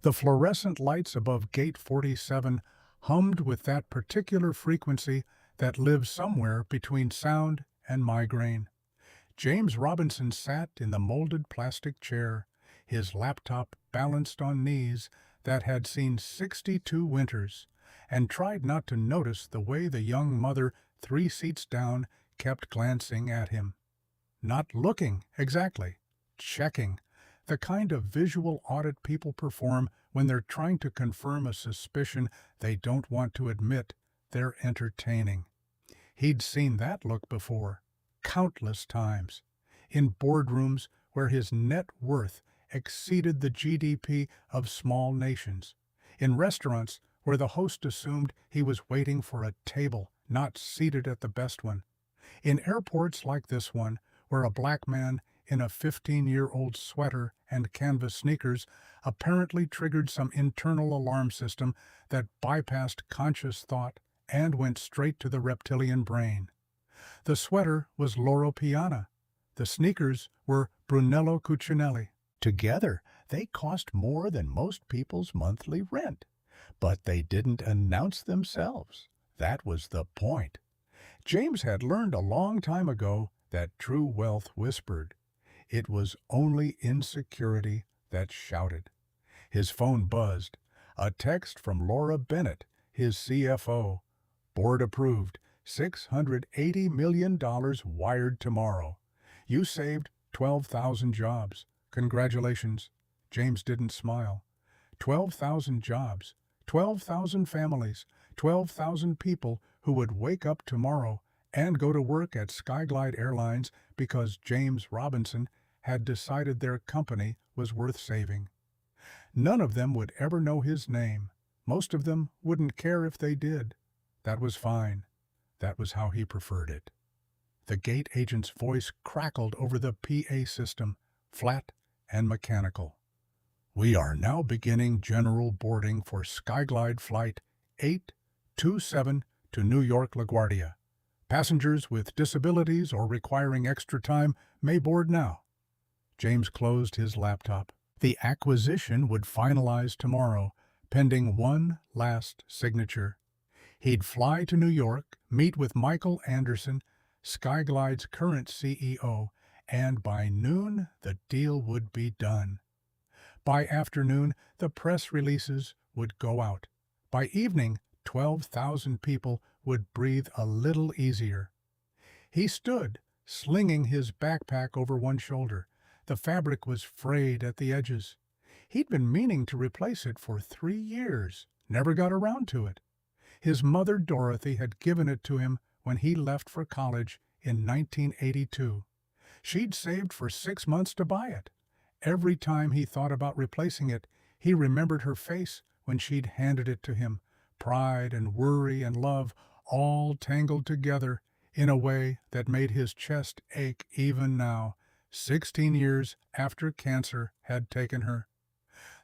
The fluorescent lights above Gate 47 hummed with that particular frequency that lives somewhere between sound and migraine. James Robinson sat in the molded plastic chair, his laptop balanced on knees that had seen 62 winters, and tried not to notice the way the young mother 3 seats down kept glancing at him. Not looking, exactly. Checking. The kind of visual audit people perform when they're trying to confirm a suspicion they don't want to admit they're entertaining. He'd seen that look before, countless times, in boardrooms where his net worth exceeded the GDP of small nations, in restaurants where the host assumed he was waiting for a table, not seated at the best one, in airports like this one, where a black man in a 15-year-old sweater and canvas sneakers apparently triggered some internal alarm system that bypassed conscious thought and went straight to the reptilian brain. The sweater was Loro Piana. The sneakers were Brunello Cucinelli. Together, they cost more than most people's monthly rent. But they didn't announce themselves. That was the point. James had learned a long time ago that true wealth whispered. It was only insecurity that shouted. His phone buzzed. A text from Laura Bennett, his CFO. Board approved. $680 million wired tomorrow. You saved 12,000 jobs. Congratulations. James didn't smile. 12,000 jobs. 12,000 families. 12,000 people who would wake up tomorrow and go to work at Skyglide Airlines because James Robinson had decided their company was worth saving. None of them would ever know his name. Most of them wouldn't care if they did. That was fine. That was how he preferred it. The gate agent's voice crackled over the PA system, flat and mechanical. We are now beginning general boarding for Skyglide Flight 827 to New York LaGuardia. Passengers with disabilities or requiring extra time may board now. James closed his laptop. The acquisition would finalize tomorrow, pending one last signature. He'd fly to New York, meet with Michael Anderson, Skyglide's current CEO, and by noon the deal would be done. By afternoon, the press releases would go out. By evening, 12,000 people would breathe a little easier. He stood, slinging his backpack over one shoulder. The fabric was frayed at the edges. He'd been meaning to replace it for 3 years, never got around to it. His mother Dorothy had given it to him when he left for college in 1982. She'd saved for 6 months to buy it. Every time he thought about replacing it, he remembered her face when she'd handed it to him. Pride and worry and love all tangled together in a way that made his chest ache even now, 16 years after cancer had taken her.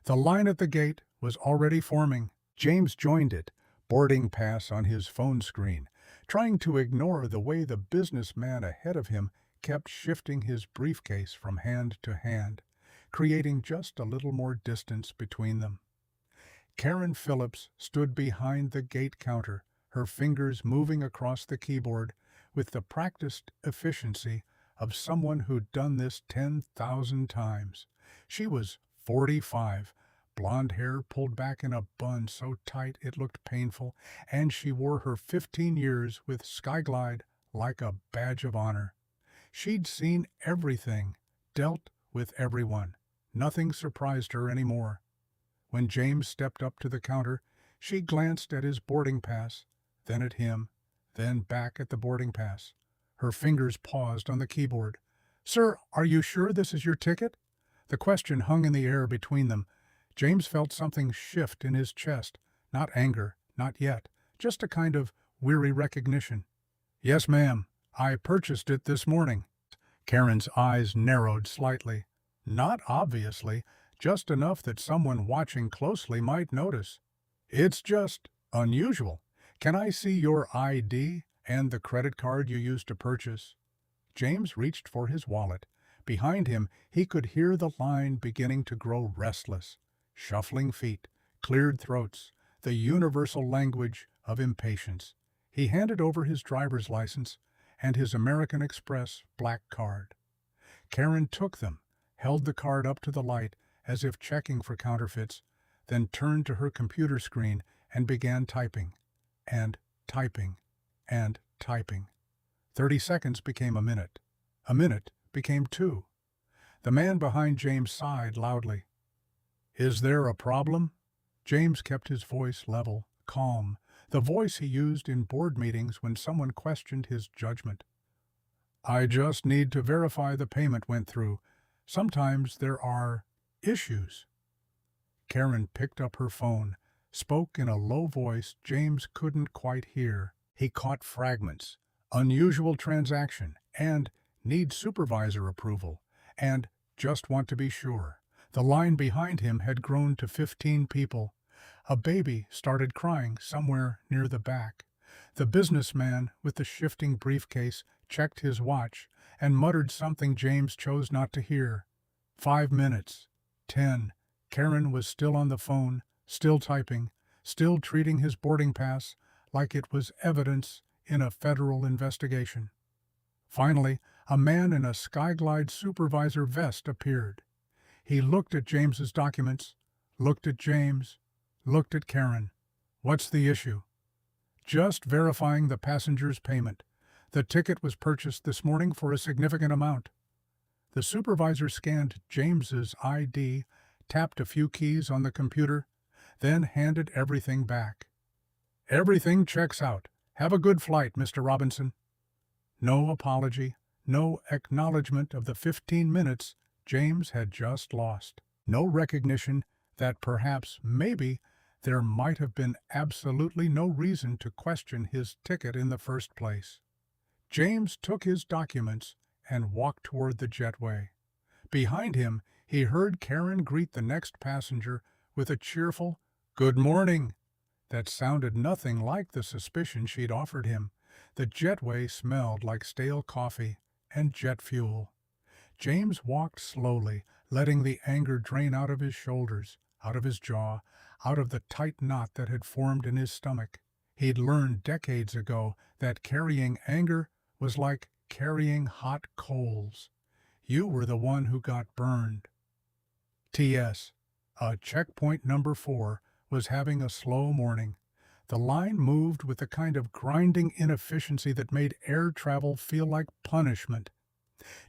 The line at the gate was already forming. James joined it, boarding pass on his phone screen, trying to ignore the way the businessman ahead of him kept shifting his briefcase from hand to hand, creating just a little more distance between them. Karen Phillips stood behind the gate counter, her fingers moving across the keyboard with the practiced efficiency of someone who'd done this 10,000 times. She was 45, blonde hair pulled back in a bun so tight it looked painful, and she wore her 15 years with Skyglide like a badge of honor. She'd seen everything, dealt with everyone. Nothing surprised her anymore. When James stepped up to the counter, she glanced at his boarding pass, then at him, then back at the boarding pass. Her fingers paused on the keyboard. "Sir, are you sure this is your ticket?" The question hung in the air between them. James felt something shift in his chest. Not anger, not yet, just a kind of weary recognition. "Yes, ma'am. I purchased it this morning." Karen's eyes narrowed slightly. Not obviously, just enough that someone watching closely might notice. "It's just unusual. Can I see your ID and the credit card you used to purchase?" James reached for his wallet. Behind him, he could hear the line beginning to grow restless. Shuffling feet, cleared throats, the universal language of impatience. He handed over his driver's license and his American Express black card. Karen took them, held the card up to the light as if checking for counterfeits, then turned to her computer screen and began typing, and typing, and typing. 30 seconds became a minute. A minute became 2. The man behind James sighed loudly. "Is there a problem?" James kept his voice level, calm, the voice he used in board meetings when someone questioned his judgment. "I just need to verify the payment went through. Sometimes there are issues." Karen picked up her phone, spoke in a low voice James couldn't quite hear. He caught fragments: unusual transaction, and need supervisor approval, and just want to be sure. The line behind him had grown to 15 people. A baby started crying somewhere near the back. The businessman with the shifting briefcase checked his watch and muttered something James chose not to hear. 5 minutes. 10. Karen was still on the phone, still typing, still treating his boarding pass like it was evidence in a federal investigation. Finally, a man in a Skyglide supervisor vest appeared. He looked at James's documents, looked at James, looked at Karen. "What's the issue?" "Just verifying the passenger's payment. The ticket was purchased this morning for a significant amount." The supervisor scanned James's ID, tapped a few keys on the computer, then handed everything back. "Everything checks out. Have a good flight, Mr. Robinson." No apology, no acknowledgement of the 15 minutes James had just lost. No recognition that perhaps, maybe, there might have been absolutely no reason to question his ticket in the first place. James took his documents and walked toward the jetway. Behind him, he heard Karen greet the next passenger with a cheerful "Good morning" that sounded nothing like the suspicion she'd offered him. The jetway smelled like stale coffee and jet fuel. James walked slowly, letting the anger drain out of his shoulders, out of his jaw, out of the tight knot that had formed in his stomach. He'd learned decades ago that carrying anger was like carrying hot coals. You were the one who got burned. T.S. Checkpoint number 4 was having a slow morning. The line moved with the kind of grinding inefficiency that made air travel feel like punishment.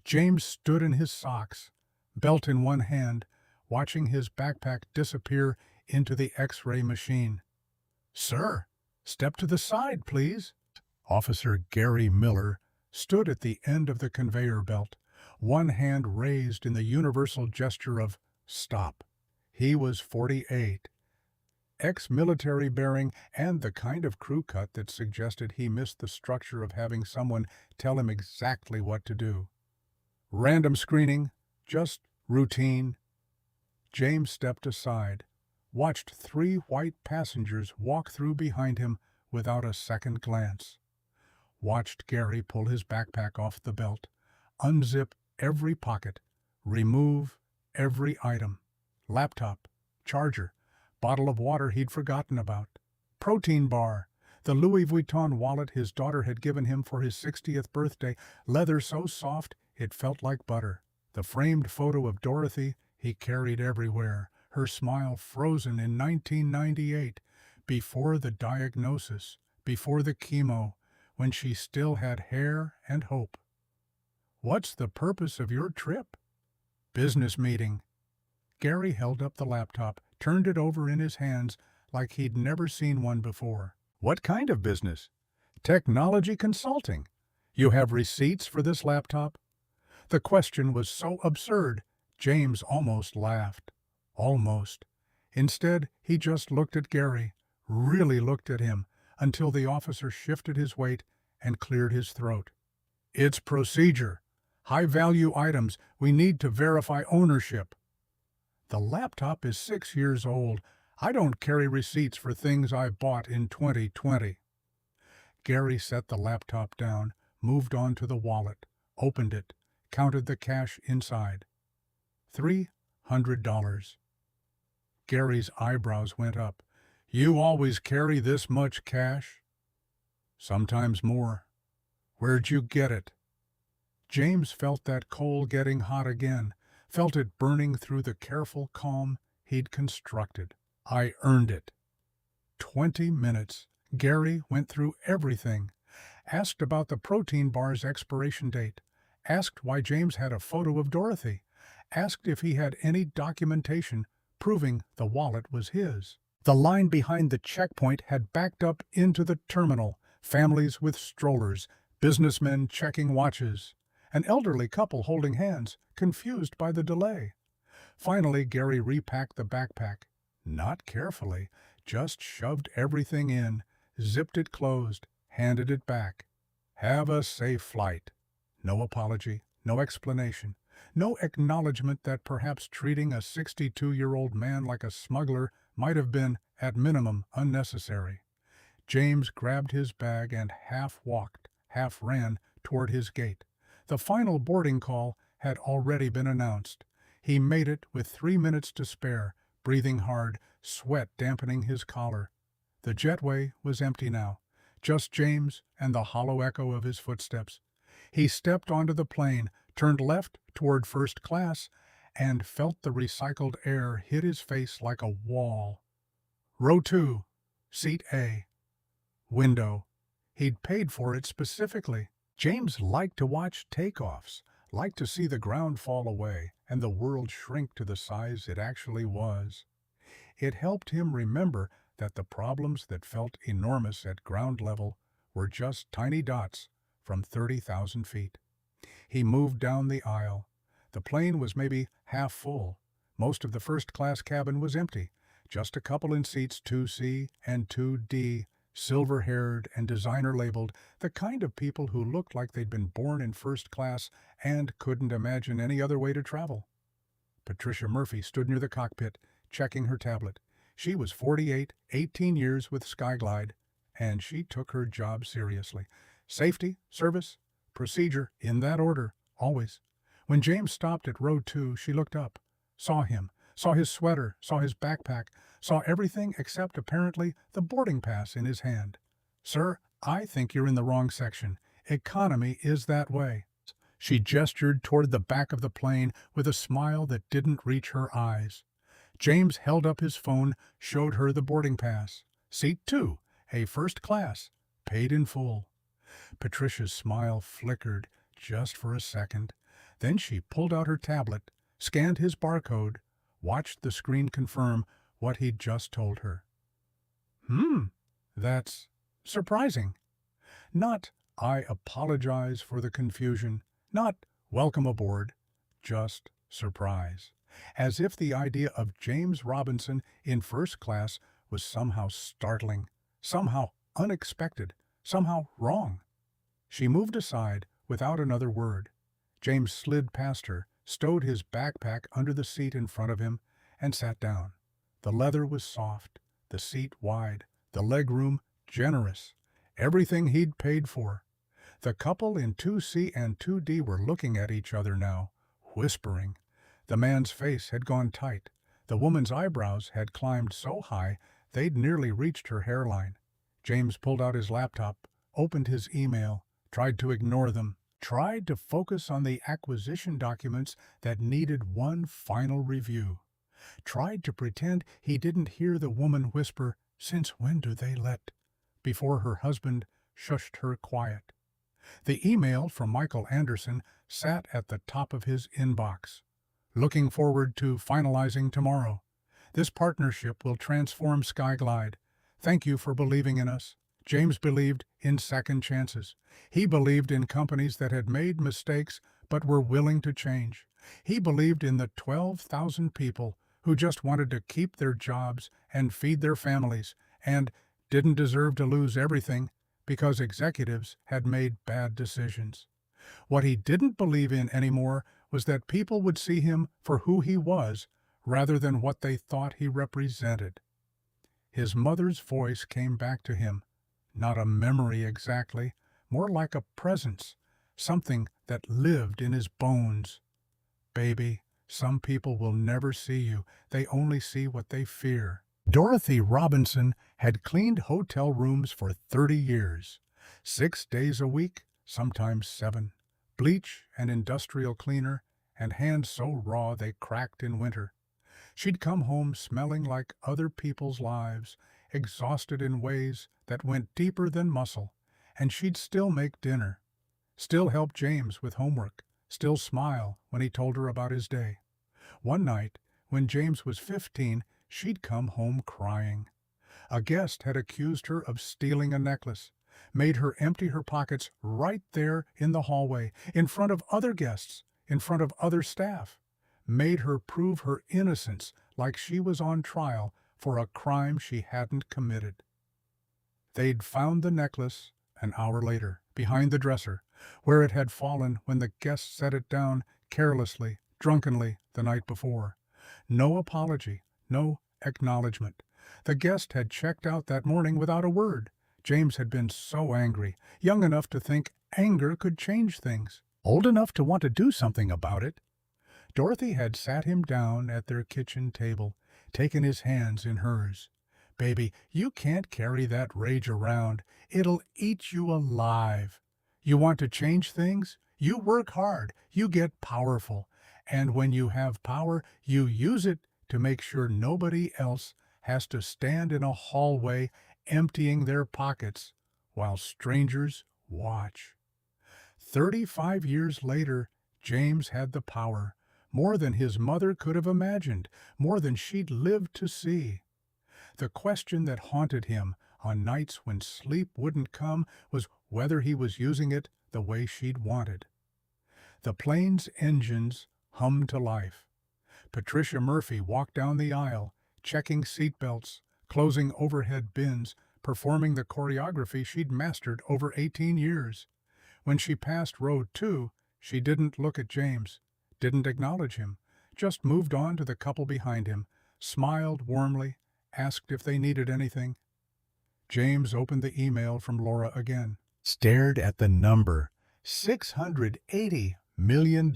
James stood in his socks, belt in one hand, watching his backpack disappear into the X-ray machine. "Sir, step to the side, please." Officer Gary Miller stood at the end of the conveyor belt, one hand raised in the universal gesture of stop. He was 48. Ex-military bearing and the kind of crew cut that suggested he missed the structure of having someone tell him exactly what to do. Random screening, just routine. James stepped aside, watched 3 white passengers walk through behind him without a second glance. Watched Gary pull his backpack off the belt, unzip every pocket, remove every item. Laptop, charger, bottle of water he'd forgotten about, protein bar, the Louis Vuitton wallet his daughter had given him for his 60th birthday, leather so soft it felt like butter, the framed photo of Dorothy he carried everywhere, her smile frozen in 1998, before the diagnosis, before the chemo, when she still had hair and hope. "What's the purpose of your trip?" "Business meeting." Gary held up the laptop, turned it over in his hands like he'd never seen one before. "What kind of business?" "Technology consulting." "You have receipts for this laptop?" The question was so absurd, James almost laughed. Almost. Instead, he just looked at Gary, really looked at him, until the officer shifted his weight and cleared his throat. "It's procedure. High-value items. We need to verify ownership." "The laptop is 6 years old. I don't carry receipts for things I bought in 2020. Gary set the laptop down, moved on to the wallet, opened it, counted the cash inside. $300. Gary's eyebrows went up. You always carry this much cash? Sometimes more. Where'd you get it? James felt that coal getting hot again, felt it burning through the careful calm he'd constructed. I earned it. 20 minutes. Gary went through everything. Asked about the protein bar's expiration date. Asked why James had a photo of Dorothy. Asked if he had any documentation proving the wallet was his. The line behind the checkpoint had backed up into the terminal. Families with strollers, businessmen checking watches, an elderly couple holding hands, confused by the delay. Finally, Gary repacked the backpack. Not carefully, just shoved everything in, zipped it closed, handed it back. Have a safe flight. No apology, no explanation, no acknowledgement that perhaps treating a 62-year-old man like a smuggler might have been, at minimum, unnecessary. James grabbed his bag and half walked, half ran toward his gate. The final boarding call had already been announced. He made it with 3 minutes to spare, breathing hard, sweat dampening his collar. The jetway was empty now, just James and the hollow echo of his footsteps. He stepped onto the plane, turned left toward first class, and felt the recycled air hit his face like a wall. Row 2, Seat A. Window. He'd paid for it specifically. James liked to watch takeoffs, liked to see the ground fall away and the world shrink to the size it actually was. It helped him remember that the problems that felt enormous at ground level were just tiny dots from 30,000 feet. He moved down the aisle. The plane was maybe half full. Most of the first-class cabin was empty. Just a couple in seats 2C and 2D, silver-haired and designer-labeled, the kind of people who looked like they'd been born in first class and couldn't imagine any other way to travel. Patricia Murphy stood near the cockpit, checking her tablet. She was 48, 18 years with Skyglide, and she took her job seriously. Safety, service, procedure, in that order, always. When James stopped at row 2, she looked up, saw him, saw his sweater, saw his backpack, saw everything except, apparently, the boarding pass in his hand. Sir, I think you're in the wrong section. Economy is that way. She gestured toward the back of the plane with a smile that didn't reach her eyes. James held up his phone, showed her the boarding pass. Seat 2, a first class, paid in full. Patricia's smile flickered just for a second. Then she pulled out her tablet, scanned his barcode, watched the screen confirm what he'd just told her. That's surprising. Not, I apologize for the confusion, not welcome aboard, just surprise. As if the idea of James Robinson in first class was somehow startling, somehow unexpected, somehow wrong. She moved aside without another word. James slid past her, stowed his backpack under the seat in front of him, and sat down. The leather was soft, the seat wide, the legroom generous, everything he'd paid for. The couple in 2C and 2D were looking at each other now, whispering. The man's face had gone tight. The woman's eyebrows had climbed so high they'd nearly reached her hairline. James pulled out his laptop, opened his email, tried to ignore them, tried to focus on the acquisition documents that needed one final review. Tried to pretend he didn't hear the woman whisper, "Since when do they let?" before her husband shushed her quiet. The email from Michael Anderson sat at the top of his inbox. Looking forward to finalizing tomorrow. This partnership will transform Skyglide. Thank you for believing in us. James believed in second chances. He believed in companies that had made mistakes but were willing to change. He believed in the 12,000 people who just wanted to keep their jobs and feed their families and didn't deserve to lose everything because executives had made bad decisions. What he didn't believe in anymore was that people would see him for who he was rather than what they thought he represented. His mother's voice came back to him, not a memory exactly, more like a presence, something that lived in his bones. "Baby, Some people will never see you. They only see what they fear. Dorothy Robinson had cleaned hotel rooms for 30 years. 6 days a week, sometimes 7. Bleach and industrial cleaner, and hands so raw they cracked in winter. She'd come home smelling like other people's lives, exhausted in ways that went deeper than muscle, and she'd still make dinner, still help James with homework, still smile when he told her about his day. One night, when James was 15, she'd come home crying. A guest had accused her of stealing a necklace, made her empty her pockets right there in the hallway, in front of other guests, in front of other staff, made her prove her innocence like she was on trial for a crime she hadn't committed. They'd found the necklace an hour later, behind the dresser, where it had fallen when the guest set it down carelessly, drunkenly, the night before. No apology, no acknowledgement. The guest had checked out that morning without a word. James had been so angry, young enough to think anger could change things, old enough to want to do something about it. Dorothy had sat him down at their kitchen table, taken his hands in hers. "Baby, you can't carry that rage around. It'll eat you alive. You want to change things? You work hard. You get powerful. And when you have power, you use it to make sure nobody else has to stand in a hallway emptying their pockets while strangers watch." 35 years later, James had the power, more than his mother could have imagined, more than she'd lived to see. The question that haunted him on nights when sleep wouldn't come was whether he was using it the way she'd wanted. The plane's engines hummed to life. Patricia Murphy walked down the aisle, checking seatbelts, closing overhead bins, performing the choreography she'd mastered over 18 years. When she passed row 2, she didn't look at James, didn't acknowledge him, just moved on to the couple behind him, smiled warmly, asked if they needed anything. James opened the email from Laura again, stared at the number, $680 million,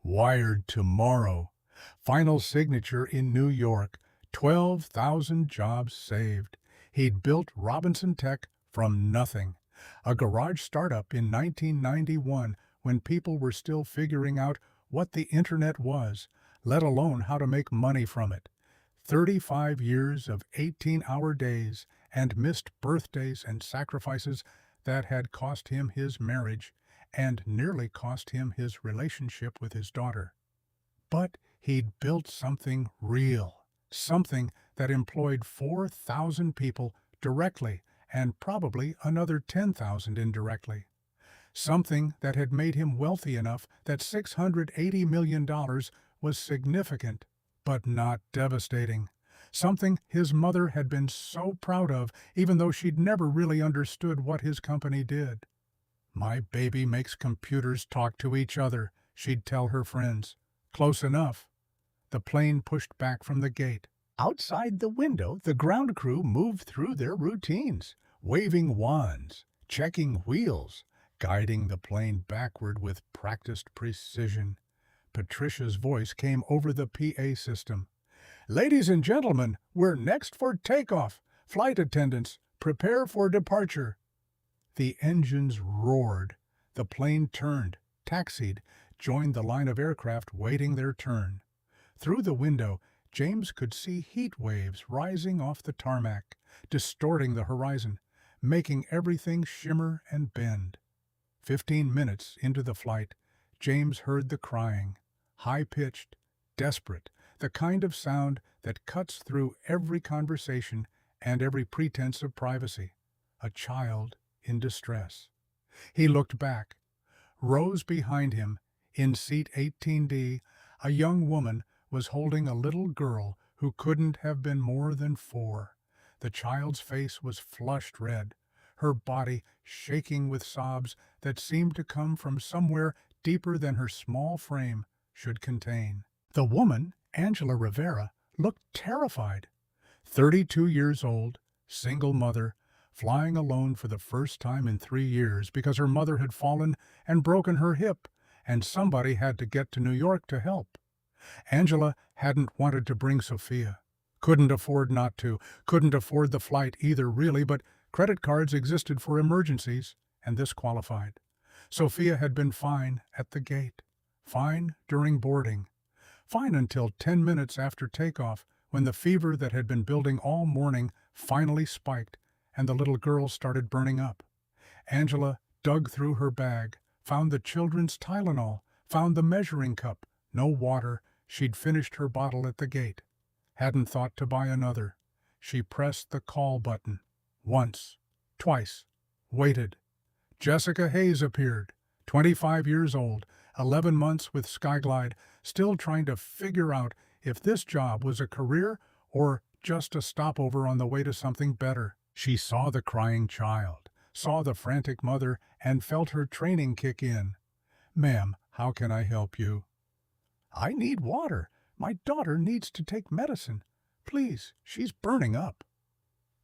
wired tomorrow, final signature in New York, 12,000 jobs saved. He'd built Robinson Tech from nothing, a garage startup in 1991 when people were still figuring out what the internet was, let alone how to make money from it. 35 years of 18-hour days and missed birthdays and sacrifices that had cost him his marriage and nearly cost him his relationship with his daughter. But he'd built something real, something that employed 4,000 people directly and probably another 10,000 indirectly. Something that had made him wealthy enough that $680 million was significant, but not devastating. Something his mother had been so proud of, even though she'd never really understood what his company did. "My baby makes computers talk to each other," she'd tell her friends. Close enough. The plane pushed back from the gate. Outside the window, the ground crew moved through their routines, waving wands, checking wheels, guiding the plane backward with practiced precision. Patricia's voice came over the PA system. "Ladies and gentlemen, we're next for takeoff. Flight attendants, prepare for departure." The engines roared. The plane turned, taxied, joined the line of aircraft waiting their turn. Through the window, James could see heat waves rising off the tarmac, distorting the horizon, making everything shimmer and bend. 15 minutes into the flight, James heard the crying, high-pitched, desperate, the kind of sound that cuts through every conversation and every pretense of privacy. A child in distress. He looked back. Rows behind him, in seat 18D, a young woman was holding a little girl who couldn't have been more than 4. The child's face was flushed red, her body shaking with sobs that seemed to come from somewhere deeper than her small frame should contain. The woman, Angela Rivera, looked terrified. 32 years old, single mother, flying alone for the first time in 3 years because her mother had fallen and broken her hip, and somebody had to get to New York to help. Angela hadn't wanted to bring Sophia. Couldn't afford not to, couldn't afford the flight either really, but credit cards existed for emergencies, and this qualified. Sophia had been fine at the gate, fine during boarding, fine until 10 minutes after takeoff, when the fever that had been building all morning finally spiked and the little girl started burning up. Angela dug through her bag, found the children's Tylenol, found the measuring cup. No water. She'd finished her bottle at the gate. Hadn't thought to buy another. She pressed the call button. Once. Twice. Waited. Jessica Hayes appeared. 25 years old, 11 months with Skyglide, still trying to figure out if this job was a career or just a stopover on the way to something better. She saw the crying child, saw the frantic mother, and felt her training kick in. "Ma'am, how can I help you?" "I need water. My daughter needs to take medicine. Please, she's burning up."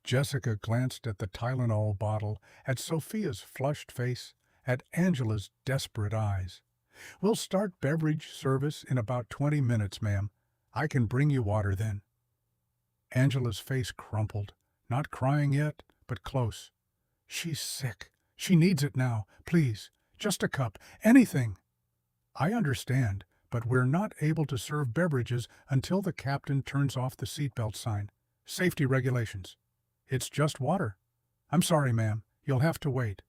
Jessica glanced at the Tylenol bottle, at Sophia's flushed face, at Angela's desperate eyes. "We'll start beverage service in about 20 minutes, ma'am. I can bring you water then." Angela's face crumpled, not crying yet, but close. "She's sick. She needs it now. Please, just a cup, anything." "I understand, but we're not able to serve beverages until the captain turns off the seatbelt sign. Safety regulations. It's just water." "I'm sorry, ma'am. You'll have to wait."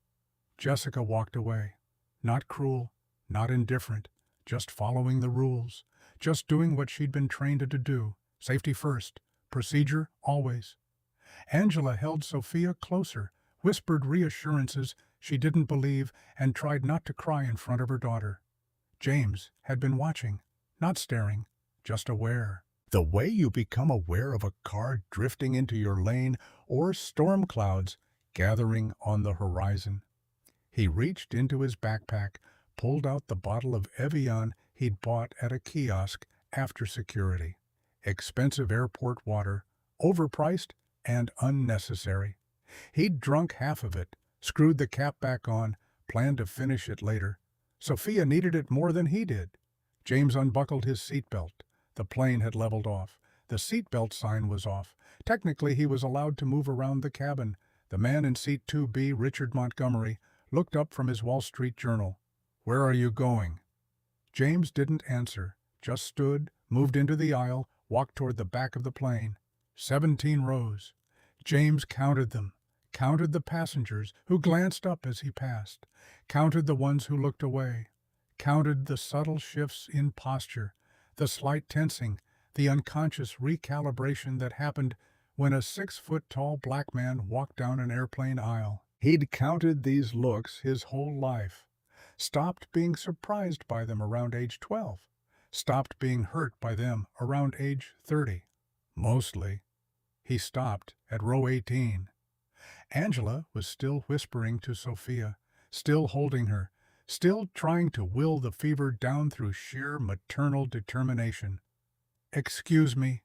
Jessica walked away. Not cruel, not indifferent, just following the rules, just doing what she'd been trained to do. Safety first, procedure always. Angela held Sophia closer, whispered reassurances she didn't believe, and tried not to cry in front of her daughter. James had been watching, not staring, just aware. The way you become aware of a car drifting into your lane or storm clouds gathering on the horizon. He reached into his backpack, pulled out the bottle of Evian he'd bought at a kiosk after security. Expensive airport water, overpriced and unnecessary. He'd drunk half of it, screwed the cap back on, planned to finish it later. Sophia needed it more than he did. James unbuckled his seatbelt. The plane had leveled off. The seatbelt sign was off. Technically, he was allowed to move around the cabin. The man in seat 2B, Richard Montgomery, looked up from his Wall Street Journal. "Where are you going?" James didn't answer, just stood, moved into the aisle, walked toward the back of the plane. 17 rows. James counted them, counted the passengers who glanced up as he passed, counted the ones who looked away, counted the subtle shifts in posture, the slight tensing, the unconscious recalibration that happened when a 6-foot-tall black man walked down an airplane aisle. He'd counted these looks his whole life, stopped being surprised by them around age 12, stopped being hurt by them around age 30. Mostly. He stopped at row 18. Angela was still whispering to Sophia, still holding her, still trying to will the fever down through sheer maternal determination. "Excuse me."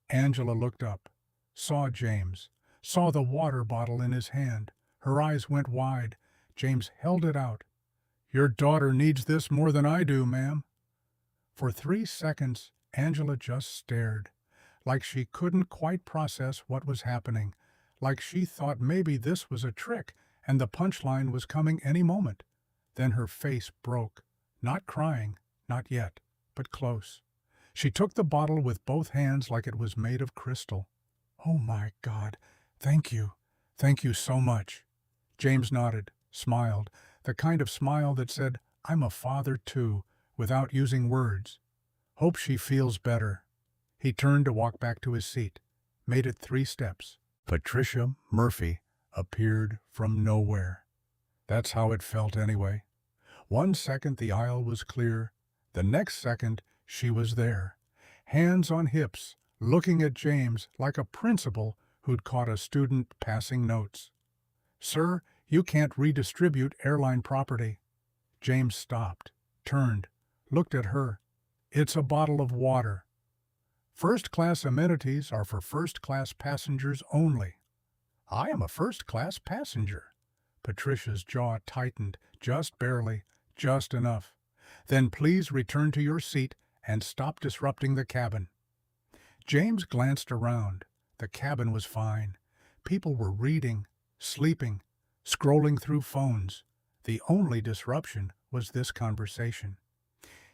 Angela looked up, saw James, saw the water bottle in his hand. Her eyes went wide. James held it out. "Your daughter needs this more than I do, ma'am." For 3 seconds, Angela just stared, like she couldn't quite process what was happening, like she thought maybe this was a trick and the punchline was coming any moment. Then her face broke, not crying, not yet, but close. She took the bottle with both hands like it was made of crystal. "Oh my God, thank you. Thank you so much." James nodded, smiled, the kind of smile that said, "I'm a father too," without using words. "Hope she feels better." He turned to walk back to his seat, made it 3 steps. Patricia Murphy appeared from nowhere. That's how it felt anyway. 1 second the aisle was clear, the next second she was there, hands on hips, looking at James like a principal who'd caught a student passing notes. "Sir, you can't redistribute airline property." James stopped, turned, looked at her. "It's a bottle of water. First-class amenities are for first-class passengers only." "I am a first-class passenger." Patricia's jaw tightened, just barely, just enough. "Then please return to your seat and stop disrupting the cabin. James glanced around. The cabin was fine. People were reading, sleeping, scrolling through phones. The only disruption was this conversation.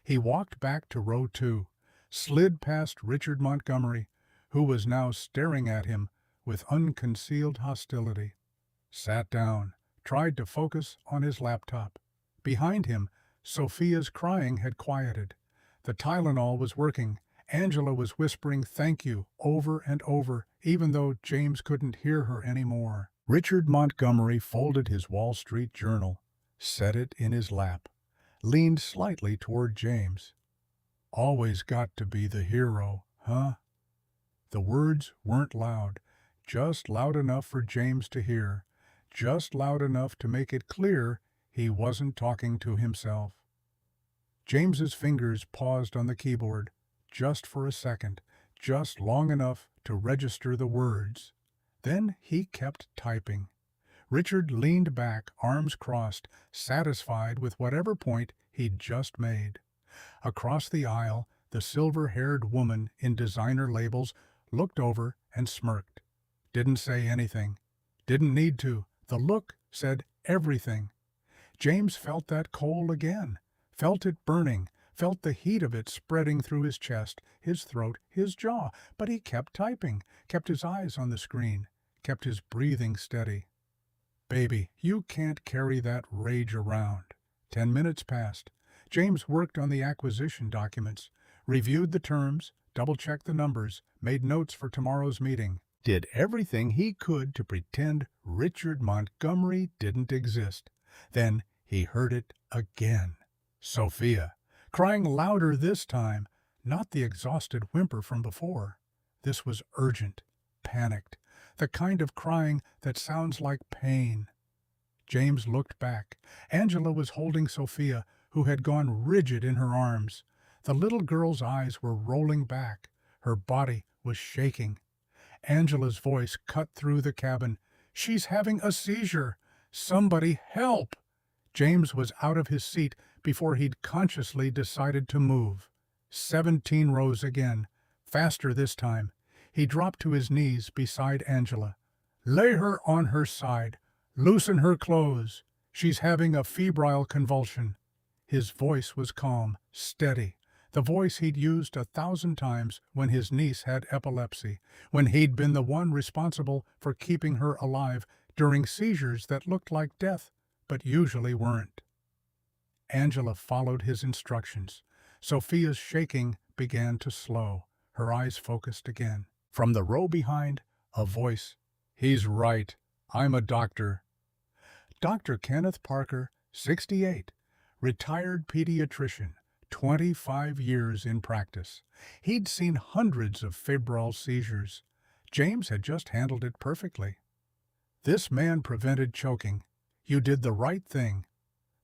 He walked back to row 2, slid past Richard Montgomery, who was now staring at him with unconcealed hostility, sat down, tried to focus on his laptop. Behind him, Sophia's crying had quieted. The Tylenol was working. Angela was whispering "thank you" over and over, even though James couldn't hear her anymore. Richard Montgomery folded his Wall Street Journal, set it in his lap, leaned slightly toward James. "Always got to be the hero, huh?" The words weren't loud, just loud enough for James to hear, just loud enough to make it clear he wasn't talking to himself. James's fingers paused on the keyboard, just for a second, just long enough to register the words. Then he kept typing. Richard leaned back, arms crossed, satisfied with whatever point he'd just made. Across the aisle, the silver-haired woman in designer labels looked over and smirked. Didn't say anything. Didn't need to. The look said everything. James felt that coal again, felt it burning, felt the heat of it spreading through his chest, his throat, his jaw, but he kept typing, kept his eyes on the screen, kept his breathing steady. "Baby, you can't carry that rage around." 10 minutes passed. James worked on the acquisition documents, reviewed the terms, double-checked the numbers, made notes for tomorrow's meeting, did everything he could to pretend Richard Montgomery didn't exist. Then he heard it again. Sophia, crying louder this time, not the exhausted whimper from before. This was urgent, panicked, the kind of crying that sounds like pain. James looked back. Angela was holding Sophia, who had gone rigid in her arms. The little girl's eyes were rolling back. Her body was shaking. Angela's voice cut through the cabin. "She's having a seizure! Somebody help!" James was out of his seat before he'd consciously decided to move. 17 rows again, faster this time. He dropped to his knees beside Angela. "Lay her on her side. Loosen her clothes. She's having a febrile convulsion." His voice was calm, steady, the voice he'd used 1,000 times when his niece had epilepsy, when he'd been the one responsible for keeping her alive during seizures that looked like death, but usually weren't. Angela followed his instructions. Sophia's shaking began to slow, her eyes focused again. From the row behind, a voice. "He's right. I'm a doctor." Dr. Kenneth Parker, 68, retired pediatrician, 25 years in practice. He'd seen hundreds of febrile seizures. James had just handled it perfectly. "This man prevented choking. You did the right thing."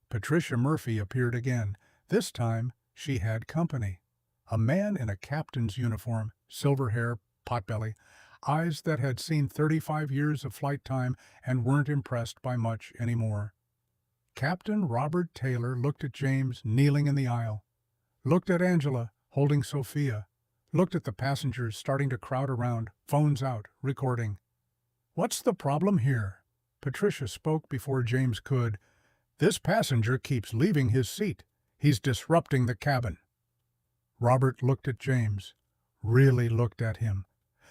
Patricia Murphy appeared again. This time, she had company. A man in a captain's uniform, silver hair, potbelly, eyes that had seen 35 years of flight time and weren't impressed by much anymore. Captain Robert Taylor looked at James kneeling in the aisle, looked at Angela holding Sophia, looked at the passengers starting to crowd around, phones out, recording. "What's the problem here?" Patricia spoke before James could. "This passenger keeps leaving his seat. He's disrupting the cabin." Robert looked at James, really looked at him,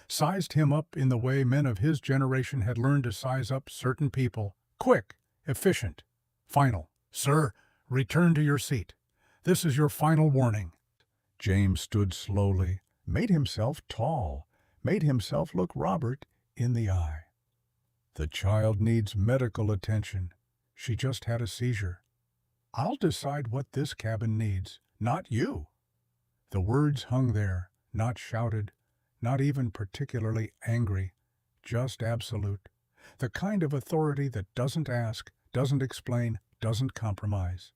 sized him up in the way men of his generation had learned to size up certain people. Quick, efficient, final. "Sir, return to your seat. This is your final warning." James stood slowly, made himself tall, made himself look Robert in the eye. "The child needs medical attention. She just had a seizure. I'll decide what this cabin needs, not you." The words hung there, not shouted, not even particularly angry, just absolute. The kind of authority that doesn't ask, doesn't explain, doesn't compromise.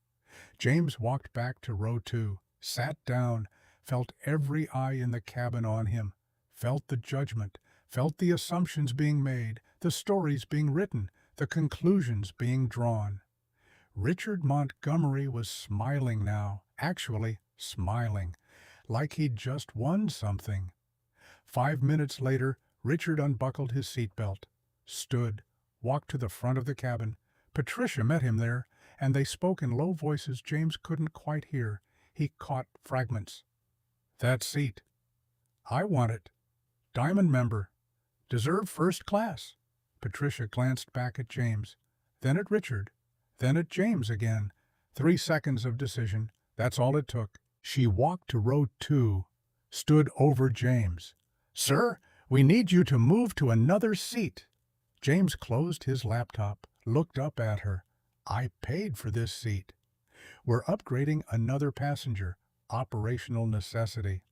James walked back to row 2, sat down, felt every eye in the cabin on him, felt the judgment, felt the assumptions being made, the stories being written, the conclusions being drawn. Richard Montgomery was smiling now, actually smiling. like he'd just won something. 5 minutes later, Richard unbuckled his seatbelt, stood, walked to the front of the cabin. Patricia met him there, and they spoke in low voices James couldn't quite hear. He caught fragments. "That seat. I want it. Diamond member. Deserve first class." Patricia glanced back at James, then at Richard, then at James again. 3 seconds of decision. That's all it took. She walked to row 2, stood over James. "Sir, we need you to move to another seat." James closed his laptop, looked up at her. "I paid for this seat." "We're upgrading another passenger. Operational necessity."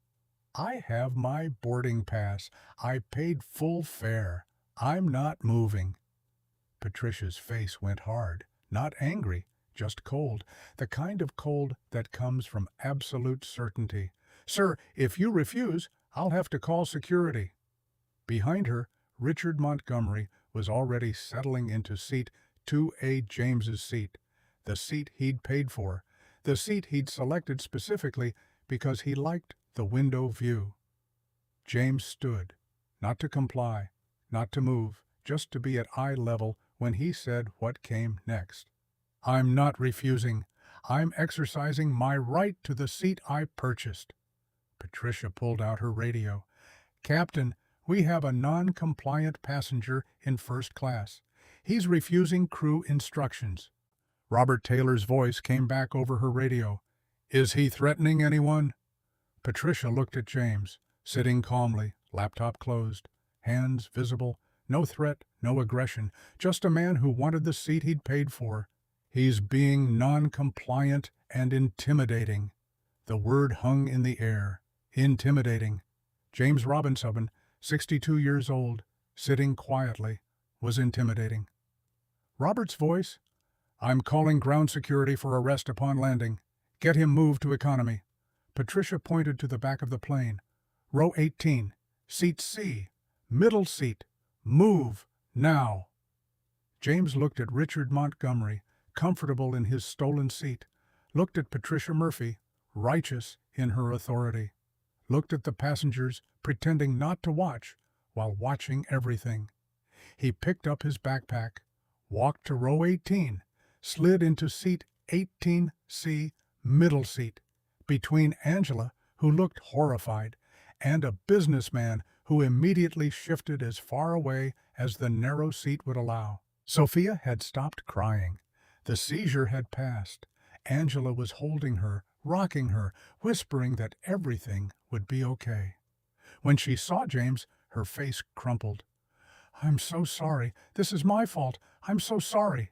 "I have my boarding pass. I paid full fare. I'm not moving." Patricia's face went hard, not angry, just cold, the kind of cold that comes from absolute certainty. "Sir, if you refuse, I'll have to call security." Behind her, Richard Montgomery was already settling into seat 2A, James's seat, the seat he'd paid for, the seat he'd selected specifically because he liked the window view. James stood, not to comply, not to move, just to be at eye level when he said what came next. "I'm not refusing. I'm exercising my right to the seat I purchased." Patricia pulled out her radio. "Captain, we have a non-compliant passenger in first class. He's refusing crew instructions." Robert Taylor's voice came back over her radio. "Is he threatening anyone?" Patricia looked at James, sitting calmly, laptop closed, hands visible, no threat, no aggression, just a man who wanted the seat he'd paid for. "He's being non-compliant and intimidating." The word hung in the air. Intimidating. James Robinson, 62 years old, sitting quietly, was intimidating. Robert's voice, "I'm calling ground security for arrest upon landing. Get him moved to economy." Patricia pointed to the back of the plane. "Row 18, seat C, middle seat. Move, now." James looked at Richard Montgomery, comfortable in his stolen seat, looked at Patricia Murphy, righteous in her authority, looked at the passengers pretending not to watch while watching everything. He picked up his backpack, walked to row 18, slid into seat 18C, middle seat, between Angela, who looked horrified, and a businessman who immediately shifted as far away as the narrow seat would allow. Sophia had stopped crying. The seizure had passed. Angela was holding her, rocking her, whispering that everything would be okay. When she saw James, her face crumpled. "I'm so sorry. This is my fault. I'm so sorry."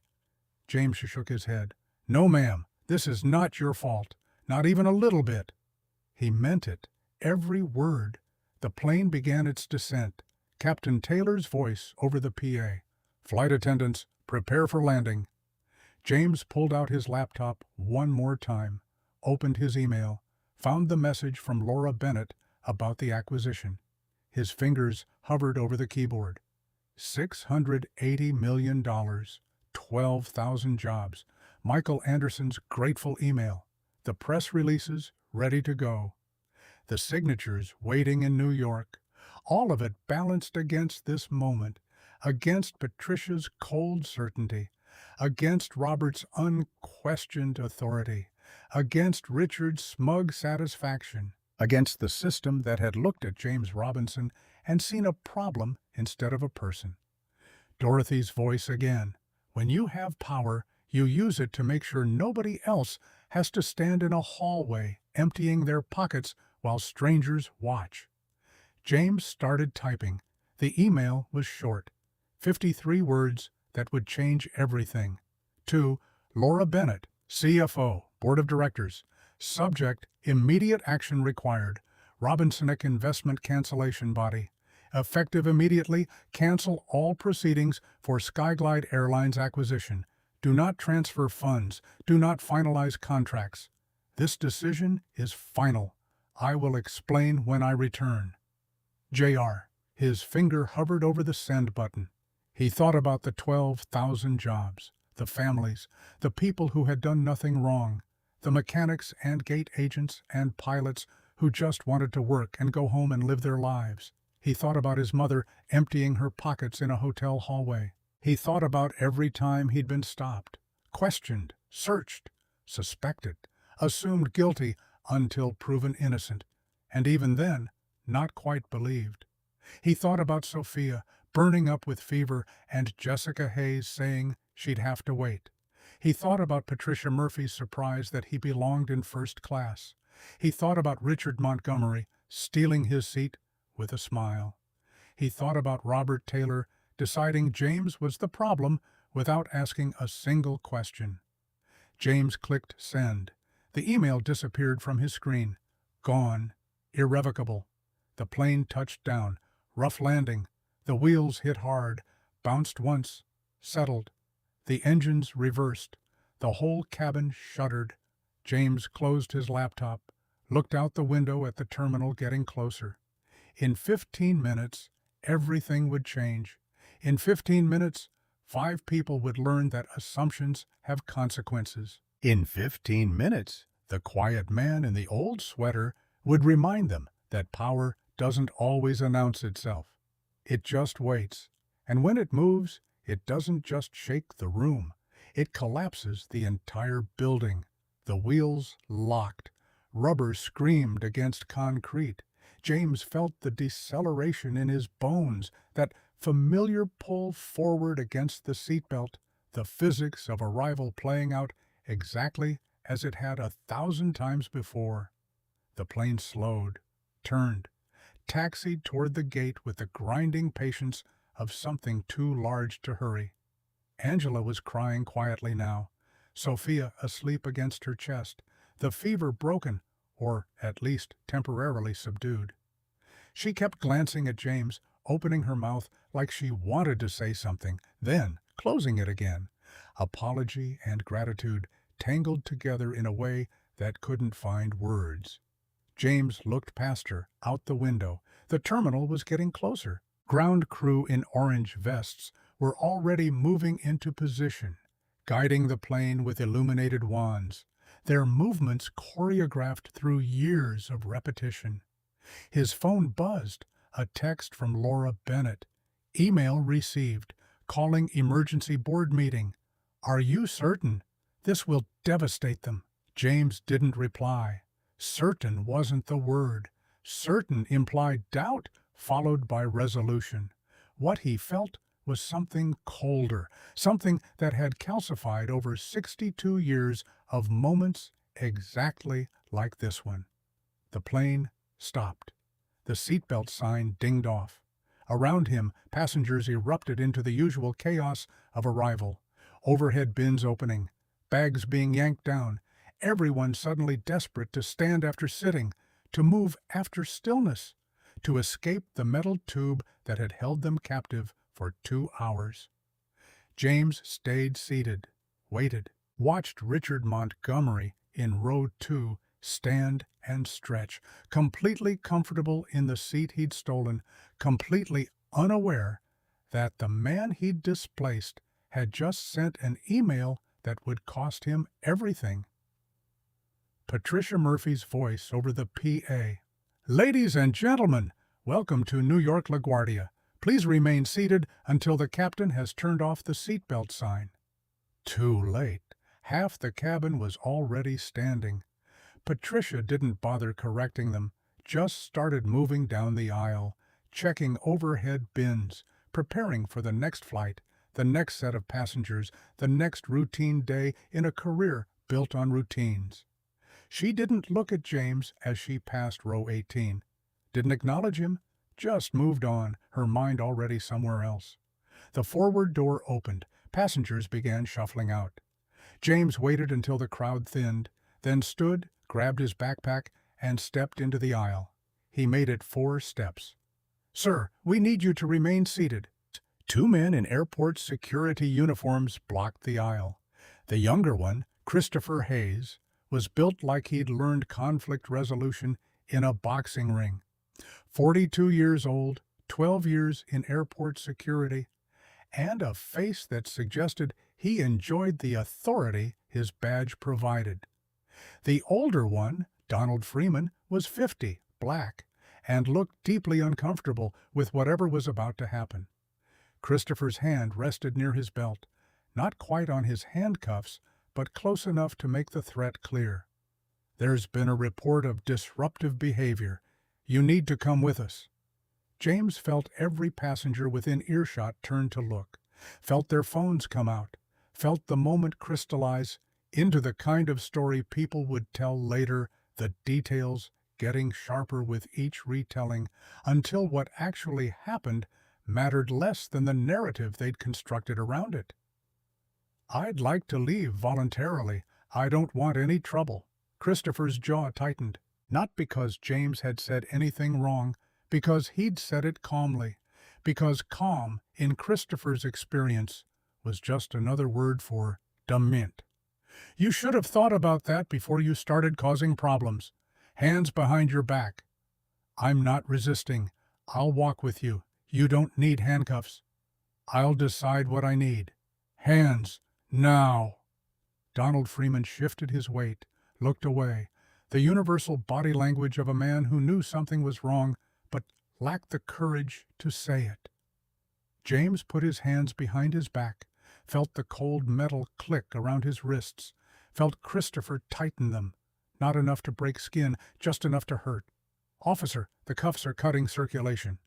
James shook his head. "No, ma'am, this is not your fault. Not even a little bit." He meant it, every word. The plane began its descent. Captain Taylor's voice over the PA. "Flight attendants, prepare for landing." James pulled out his laptop one more time, opened his email, found the message from Laura Bennett about the acquisition. His fingers hovered over the keyboard. $680 million, 12,000 jobs. Michael Anderson's grateful email. The press releases ready to go. The signatures waiting in New York. All of it balanced against this moment, against Patricia's cold certainty, against Robert's unquestioned authority, against Richard's smug satisfaction, against the system that had looked at James Robinson and seen a problem instead of a person. Dorothy's voice again. "When you have power, you use it to make sure nobody else has to stand in a hallway emptying their pockets while strangers watch." James started typing. The email was short. 53 words that would change everything. To Laura Bennett, CFO, Board of Directors. Subject, immediate action required. Robinsonic Investment Cancellation Body. Effective immediately, cancel all proceedings for Skyglide Airlines acquisition. Do not transfer funds. Do not finalize contracts. This decision is final. I will explain when I return. JR. His finger hovered over the send button. He thought about the 12,000 jobs, the families, the people who had done nothing wrong, the mechanics and gate agents and pilots who just wanted to work and go home and live their lives. He thought about his mother emptying her pockets in a hotel hallway. He thought about every time he'd been stopped, questioned, searched, suspected, assumed guilty until proven innocent, and even then, not quite believed. He thought about Sophia, burning up with fever, and Jessica Hayes saying she'd have to wait. He thought about Patricia Murphy's surprise that he belonged in first class. He thought about Richard Montgomery stealing his seat with a smile. He thought about Robert Taylor deciding James was the problem without asking a single question. James clicked send. The email disappeared from his screen. Gone. Irrevocable. The plane touched down. Rough landing. The wheels hit hard, bounced once, settled. The engines reversed. The whole cabin shuddered. James closed his laptop, looked out the window at the terminal getting closer. In 15 minutes, everything would change. In 15 minutes, 5 people would learn that assumptions have consequences. In 15 minutes, the quiet man in the old sweater would remind them that power doesn't always announce itself. It just waits. And when it moves, it doesn't just shake the room. It collapses the entire building. The wheels locked. Rubber screamed against concrete. James felt the deceleration in his bones, that familiar pull forward against the seatbelt, the physics of arrival playing out exactly as it had 1,000 times before. The plane slowed, turned, taxied toward the gate with the grinding patience of something too large to hurry. Angela was crying quietly now, Sophia asleep against her chest, the fever broken, or at least temporarily subdued. She kept glancing at James, opening her mouth like she wanted to say something, then closing it again. Apology and gratitude tangled together in a way that couldn't find words. James looked past her, out the window. The terminal was getting closer. Ground crew in orange vests were already moving into position, guiding the plane with illuminated wands, their movements choreographed through years of repetition. His phone buzzed, a text from Laura Bennett. Email received, calling emergency board meeting. Are you certain? This will devastate them. James didn't reply. Certain wasn't the word. Certain implied doubt, followed by resolution. What he felt was something colder, something that had calcified over 62 years of moments exactly like this one. The plane stopped. The seatbelt sign dinged off. Around him, passengers erupted into the usual chaos of arrival. Overhead bins opening, bags being yanked down, everyone suddenly desperate to stand after sitting, to move after stillness, to escape the metal tube that had held them captive for 2 hours. James stayed seated, waited, watched Richard Montgomery in row 2 stand and stretch, completely comfortable in the seat he'd stolen, completely unaware that the man he'd displaced had just sent an email that would cost him everything. Patricia Murphy's voice over the PA. Ladies and gentlemen, welcome to New York LaGuardia. Please remain seated until the captain has turned off the seatbelt sign. Too late. Half the cabin was already standing. Patricia didn't bother correcting them, just started moving down the aisle, checking overhead bins, preparing for the next flight, the next set of passengers, the next routine day in a career built on routines. She didn't look at James as she passed row 18. Didn't acknowledge him, just moved on, her mind already somewhere else. The forward door opened. Passengers began shuffling out. James waited until the crowd thinned, then stood, grabbed his backpack, and stepped into the aisle. He made it 4 steps. Sir, we need you to remain seated. 2 men in airport security uniforms blocked the aisle. The younger one, Christopher Hayes, was built like he'd learned conflict resolution in a boxing ring. 42 years old, 12 years in airport security, and a face that suggested he enjoyed the authority his badge provided. The older one, Donald Freeman was 50, black, and looked deeply uncomfortable with whatever was about to happen. Christopher's hand rested near his belt, not quite on his handcuffs, but close enough to make the threat clear. "There's been a report of disruptive behavior. You need to come with us." James felt every passenger within earshot turn to look, felt their phones come out, felt the moment crystallize into the kind of story people would tell later, the details getting sharper with each retelling, until what actually happened mattered less than the narrative they'd constructed around it. "I'd like to leave voluntarily. I don't want any trouble." Christopher's jaw tightened, not because James had said anything wrong, because he'd said it calmly, because calm, in Christopher's experience, was just another word for dement. "You should have thought about that before you started causing problems. Hands behind your back." "I'm not resisting. I'll walk with you. You don't need handcuffs." "I'll decide what I need." "Hands, now." Donald Freeman shifted his weight, looked away, the universal body language of a man who knew something was wrong, but lacked the courage to say it. James put his hands behind his back, felt the cold metal click around his wrists, felt Christopher tighten them, not enough to break skin, just enough to hurt. "Officer, the cuffs are cutting circulation."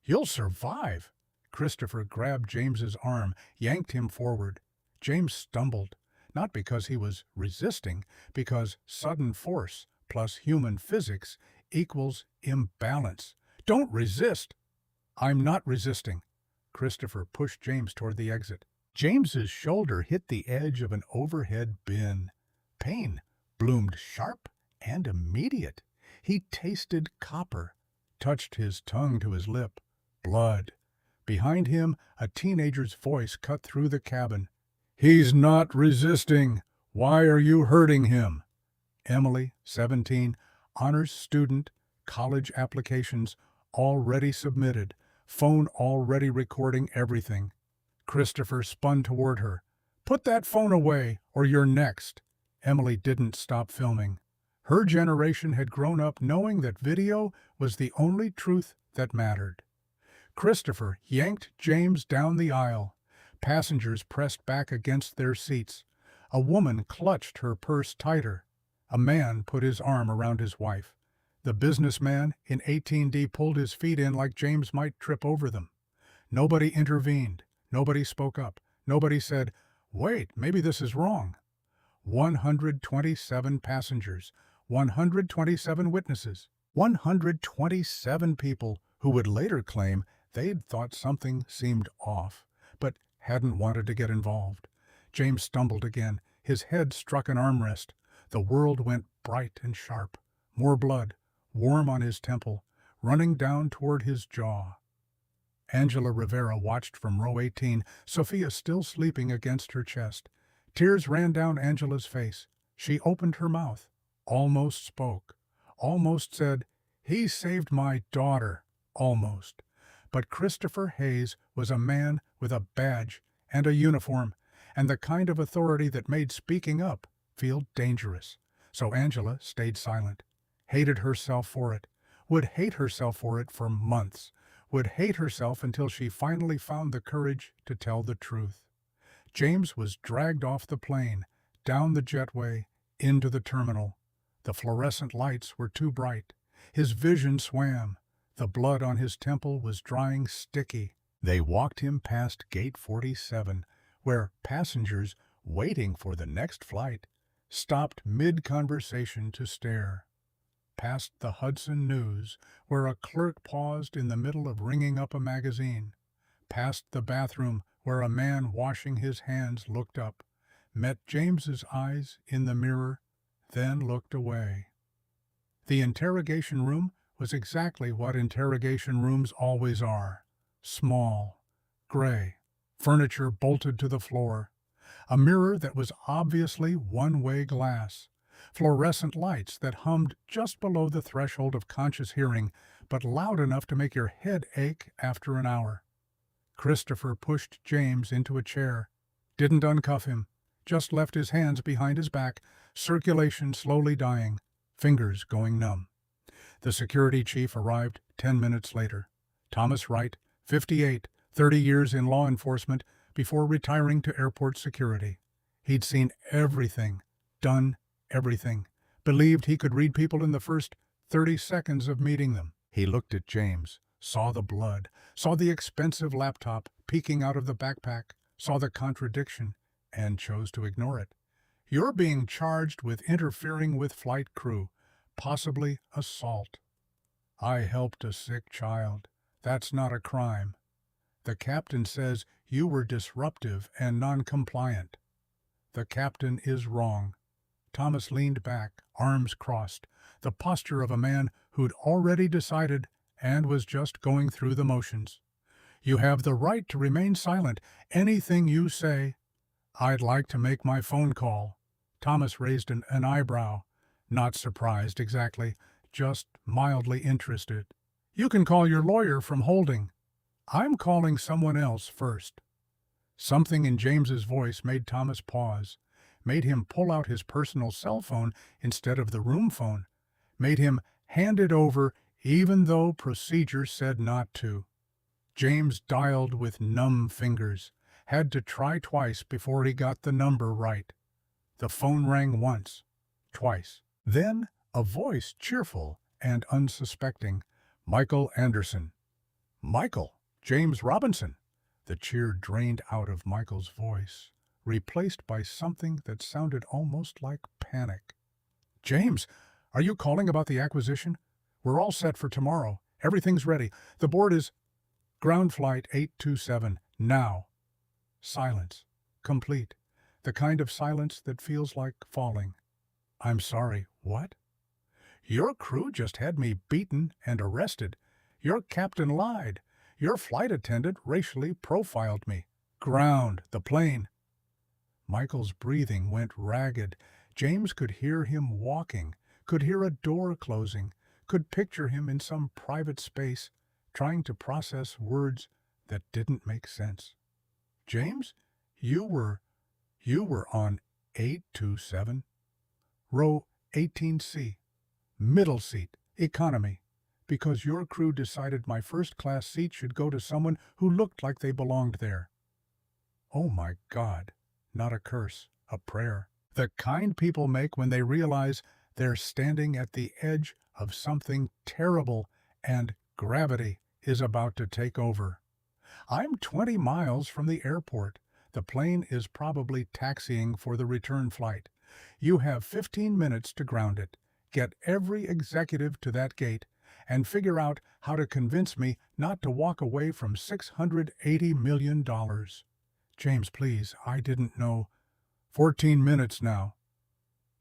"You'll survive." Christopher grabbed James's arm, yanked him forward. James stumbled, not because he was resisting, because sudden force plus human physics equals imbalance. "Don't resist." "I'm not resisting." Christopher pushed James toward the exit. James's shoulder hit the edge of an overhead bin. Pain bloomed sharp and immediate. He tasted copper, touched his tongue to his lip. Blood. Behind him, a teenager's voice cut through the cabin. "He's not resisting. Why are you hurting him?" Emily, 17, honors student, college applications already submitted, phone already recording everything. Christopher spun toward her. "Put that phone away, or you're next." Emily didn't stop filming. Her generation had grown up knowing that video was the only truth that mattered. Christopher yanked James down the aisle. Passengers pressed back against their seats. A woman clutched her purse tighter. A man put his arm around his wife. The businessman in 18D pulled his feet in like James might trip over them. Nobody intervened. Nobody spoke up. Nobody said, "Wait, maybe this is wrong." 127 passengers, 127 witnesses, 127 people who would later claim they'd thought something seemed off, but hadn't wanted to get involved. James stumbled again. His head struck an armrest. The world went bright and sharp. More blood, warm on his temple, running down toward his jaw. Angela Rivera watched from row 18, Sophia still sleeping against her chest. Tears ran down Angela's face. She opened her mouth, almost spoke, almost said, "He saved my daughter," almost. But Christopher Hayes was a man with a badge and a uniform, and the kind of authority that made speaking up feel dangerous. So Angela stayed silent, hated herself for it, would hate herself for it for months, would hate herself until she finally found the courage to tell the truth. James was dragged off the plane, down the jetway, into the terminal. The fluorescent lights were too bright. His vision swam. The blood on his temple was drying sticky. They walked him past Gate 47, where passengers, waiting for the next flight, stopped mid-conversation to stare. Past the Hudson News, where a clerk paused in the middle of ringing up a magazine. Past the bathroom, where a man washing his hands looked up, met James's eyes in the mirror, then looked away. The interrogation room was exactly what interrogation rooms always are. Small, gray, furniture bolted to the floor, a mirror that was obviously one-way glass, fluorescent lights that hummed just below the threshold of conscious hearing, but loud enough to make your head ache after an hour. Christopher pushed James into a chair, didn't uncuff him, just left his hands behind his back, circulation slowly dying, fingers going numb. The security chief arrived 10 minutes later. Thomas Wright, 58, 30 years in law enforcement before retiring to airport security. He'd seen everything, done everything, believed he could read people in the first 30 seconds of meeting them. He looked at James, saw the blood, saw the expensive laptop peeking out of the backpack, saw the contradiction, and chose to ignore it. You're being charged with interfering with flight crew, possibly assault. I helped a sick child. That's not a crime. The captain says you were disruptive and non-compliant. The captain is wrong. Thomas leaned back, arms crossed, the posture of a man who'd already decided and was just going through the motions. You have the right to remain silent. Anything you say. I'd like to make my phone call. Thomas raised an eyebrow. Not surprised exactly, just mildly interested. You can call your lawyer from holding. I'm calling someone else first. Something in James's voice made Thomas pause, made him pull out his personal cell phone instead of the room phone, made him hand it over even though procedure said not to. James dialed with numb fingers, had to try twice before he got the number right. The phone rang once, twice. Then a voice cheerful and unsuspecting. Michael Anderson. Michael, James Robinson. The cheer drained out of Michael's voice, replaced by something that sounded almost like panic. James, are you calling about the acquisition? We're all set for tomorrow. Everything's ready. The board is... Ground Flight 827, now. Silence. Complete. The kind of silence that feels like falling. I'm sorry, what? Your crew just had me beaten and arrested. Your captain lied. Your flight attendant racially profiled me. Ground, the plane. Michael's breathing went ragged. James could hear him walking, could hear a door closing, could picture him in some private space, trying to process words that didn't make sense. James, you were on 827? Row 18C, middle seat, economy, because your crew decided my first-class seat should go to someone who looked like they belonged there. Oh my God, not a curse, a prayer. The kind people make when they realize they're standing at the edge of something terrible and gravity is about to take over. I'm 20 miles from the airport. The plane is probably taxiing for the return flight. You have 15 minutes to ground it. Get every executive to that gate and figure out how to convince me not to walk away from $680 million. James, please, I didn't know. 14 minutes now.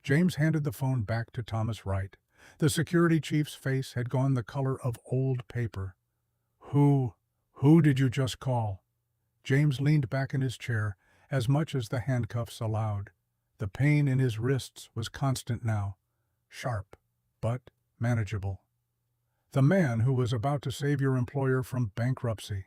James handed the phone back to Thomas Wright. The security chief's face had gone the color of old paper. Who did you just call? James leaned back in his chair, as much as the handcuffs allowed. The pain in his wrists was constant now, sharp, but manageable. The man who was about to save your employer from bankruptcy.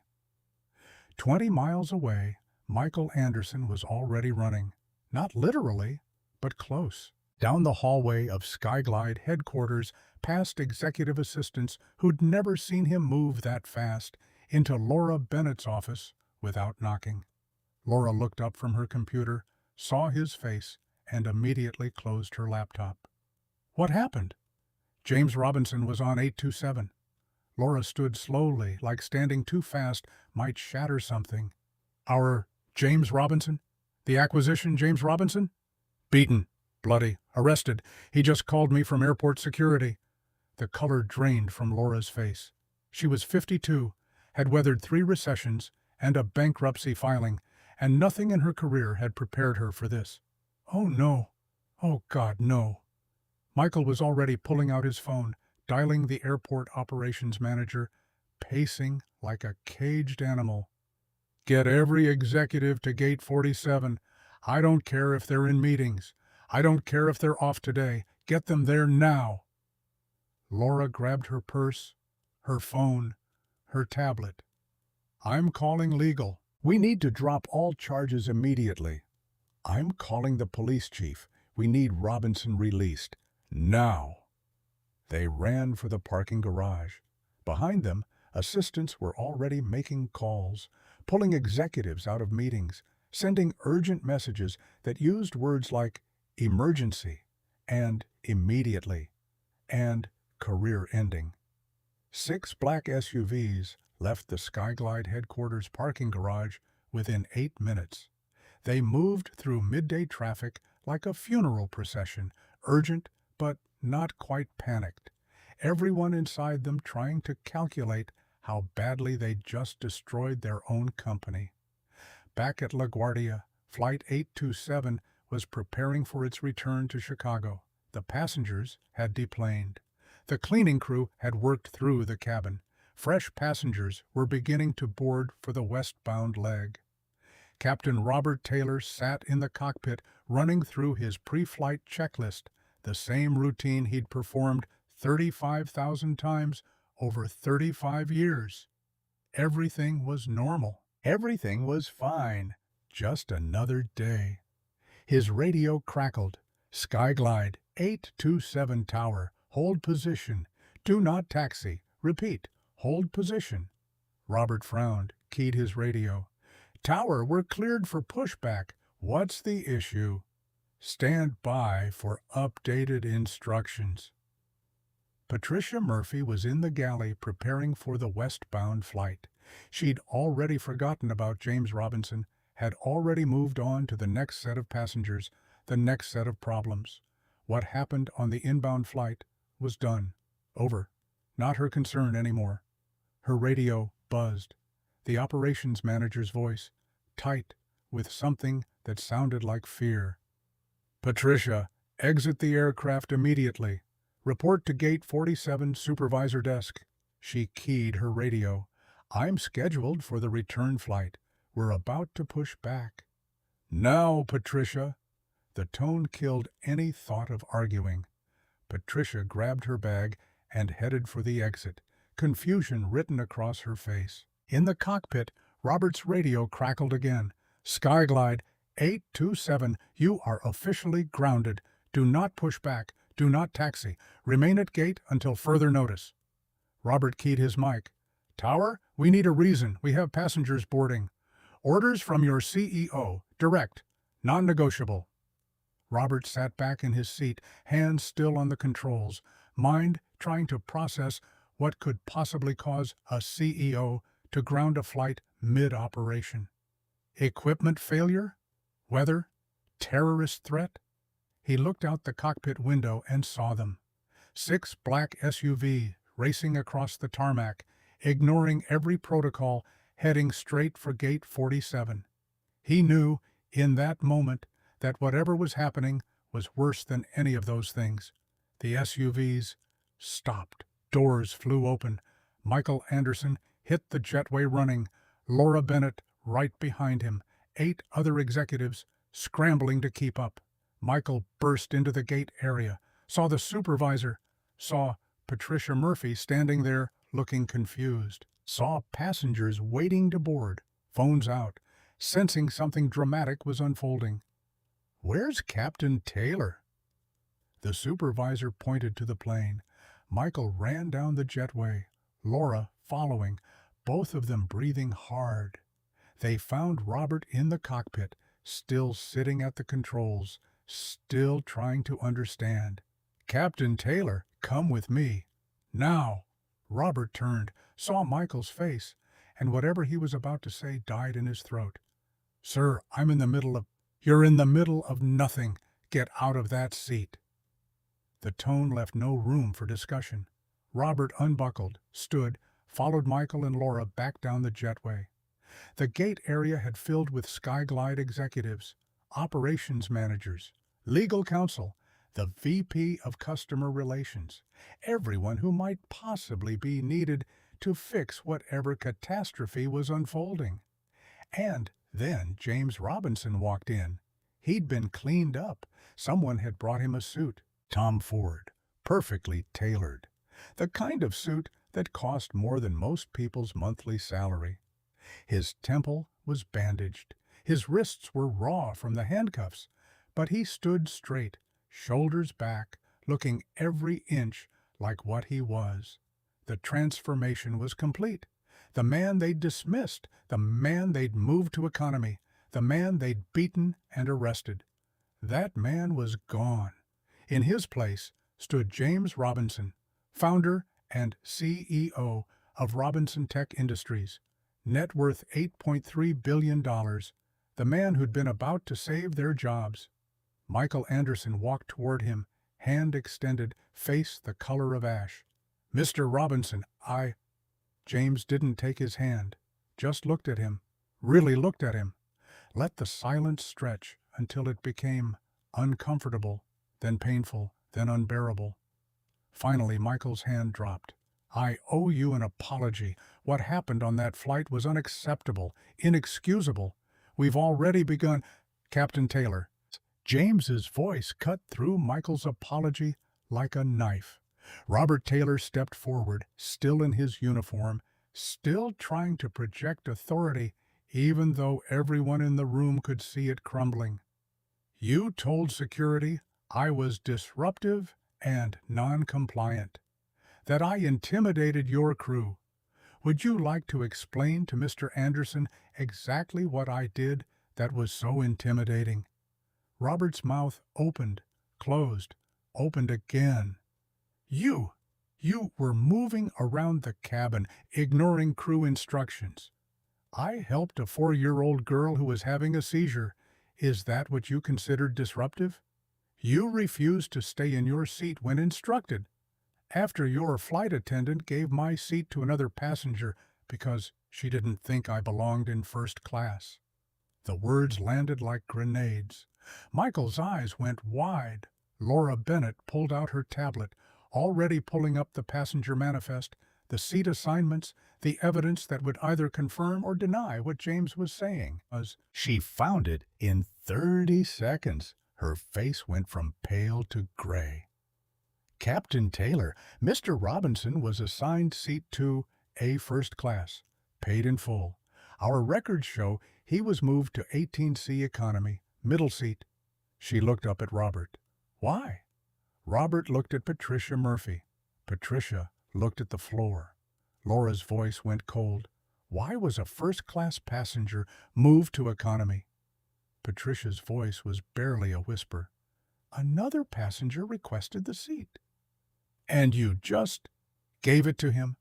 20 miles away, Michael Anderson was already running, not literally, but close. Down the hallway of Skyglide headquarters, past executive assistants who'd never seen him move that fast, into Laura Bennett's office without knocking. Laura looked up from her computer, saw his face, and immediately closed her laptop. What happened? James Robinson was on 827. Laura stood slowly, like standing too fast might shatter something. Our James Robinson? The acquisition James Robinson? Beaten, bloody, arrested. He just called me from airport security. The color drained from Laura's face. She was 52, had weathered 3 recessions and a bankruptcy filing, and nothing in her career had prepared her for this. Oh no. Oh God, no. Michael was already pulling out his phone, dialing the airport operations manager, pacing like a caged animal. Get every executive to gate 47. I don't care if they're in meetings. I don't care if they're off today. Get them there now. Laura grabbed her purse, her phone, her tablet. I'm calling legal. We need to drop all charges immediately. I'm calling the police chief. We need Robinson released. Now. They ran for the parking garage. Behind them, assistants were already making calls, pulling executives out of meetings, sending urgent messages that used words like emergency and immediately and career ending. 6 black SUVs left the Skyglide headquarters parking garage within 8 minutes. They moved through midday traffic like a funeral procession, urgent but not quite panicked. Everyone inside them trying to calculate how badly they'd just destroyed their own company. Back at LaGuardia, Flight 827 was preparing for its return to Chicago. The passengers had deplaned. The cleaning crew had worked through the cabin. Fresh passengers were beginning to board for the westbound leg. Captain Robert Taylor sat in the cockpit running through his pre-flight checklist, the same routine he'd performed 35,000 times over 35 years. Everything was normal. Everything was fine. Just another day. His radio crackled. Skyglide, 827 tower, hold position. Do not taxi. Repeat, hold position. Robert frowned, keyed his radio. Tower, we're cleared for pushback. What's the issue? Stand by for updated instructions. Patricia Murphy was in the galley preparing for the westbound flight. She'd already forgotten about James Robinson, had already moved on to the next set of passengers, the next set of problems. What happened on the inbound flight was done. Over. Not her concern anymore. Her radio buzzed. The operations manager's voice, tight, with something that sounded like fear. Patricia, exit the aircraft immediately. Report to Gate 47 supervisor desk. She keyed her radio. I'm scheduled for the return flight. We're about to push back. Now, Patricia. The tone killed any thought of arguing. Patricia grabbed her bag and headed for the exit, confusion written across her face. In the cockpit, Robert's radio crackled again. Skyglide, 827, you are officially grounded. Do not push back. Do not taxi. Remain at gate until further notice. Robert keyed his mic. Tower, we need a reason. We have passengers boarding. Orders from your CEO. Direct. Non-negotiable. Robert sat back in his seat, hands still on the controls, mind trying to process what could possibly cause a CEO to ground a flight mid-operation. Equipment failure? Weather? Terrorist threat? He looked out the cockpit window and saw them. 6 black SUVs racing across the tarmac, ignoring every protocol, heading straight for Gate 47. He knew, in that moment, that whatever was happening was worse than any of those things. The SUVs stopped. Doors flew open. Michael Anderson hit the jetway running. Laura Bennett right behind him. 8 other executives scrambling to keep up. Michael burst into the gate area, saw the supervisor, saw Patricia Murphy standing there looking confused, saw passengers waiting to board, phones out, sensing something dramatic was unfolding. Where's Captain Taylor? The supervisor pointed to the plane. Michael ran down the jetway, Laura following, both of them breathing hard. They found Robert in the cockpit, still sitting at the controls, still trying to understand. Captain Taylor, come with me. Now. Robert turned, saw Michael's face, and whatever he was about to say died in his throat. Sir, I'm in the middle of... You're in the middle of nothing. Get out of that seat. The tone left no room for discussion. Robert unbuckled, stood, followed Michael and Laura back down the jetway. The gate area had filled with Skyglide executives, operations managers, legal counsel, the VP of Customer Relations, everyone who might possibly be needed to fix whatever catastrophe was unfolding. And then James Robinson walked in. He'd been cleaned up. Someone had brought him a suit. Tom Ford, perfectly tailored. The kind of suit that cost more than most people's monthly salary. His temple was bandaged. His wrists were raw from the handcuffs, but he stood straight, shoulders back, looking every inch like what he was. The transformation was complete. The man they'd dismissed, the man they'd moved to economy, the man they'd beaten and arrested. That man was gone. In his place stood James Robinson, founder and CEO of Robinson Tech Industries, net worth $8.3 billion, the man who'd been about to save their jobs. Michael Anderson walked toward him, hand extended, face the color of ash. "Mr. Robinson, James didn't take his hand, just looked at him, really looked at him. Let the silence stretch until it became uncomfortable, then painful, then unbearable. Finally, Michael's hand dropped. "I owe you an apology. What happened on that flight was unacceptable, inexcusable. We've already begun—" "Captain Taylor." James's voice cut through Michael's apology like a knife. Robert Taylor stepped forward, still in his uniform, still trying to project authority, even though everyone in the room could see it crumbling. "You told security I was disruptive and non-compliant, that I intimidated your crew. Would you like to explain to Mr. Anderson exactly what I did that was so intimidating?" Robert's mouth opened, closed, opened again. You were moving around the cabin, ignoring crew instructions. I helped a 4-year-old girl who was having a seizure. Is that what you considered disruptive? You refused to stay in your seat when instructed, after your flight attendant gave my seat to another passenger because she didn't think I belonged in first class. The words landed like grenades. Michael's eyes went wide. Laura Bennett pulled out her tablet, already pulling up the passenger manifest, the seat assignments, the evidence that would either confirm or deny what James was saying. As she found it in 30 seconds, her face went from pale to gray. "Captain Taylor, Mr. Robinson was assigned seat 2A first class, paid in full. Our records show he was moved to 18C economy, middle seat." She looked up at Robert. "Why?" Robert looked at Patricia Murphy. Patricia looked at the floor. Laura's voice went cold. "Why was a first-class passenger moved to economy?" Patricia's voice was barely a whisper. "Another passenger requested the seat." "And you just gave it to him,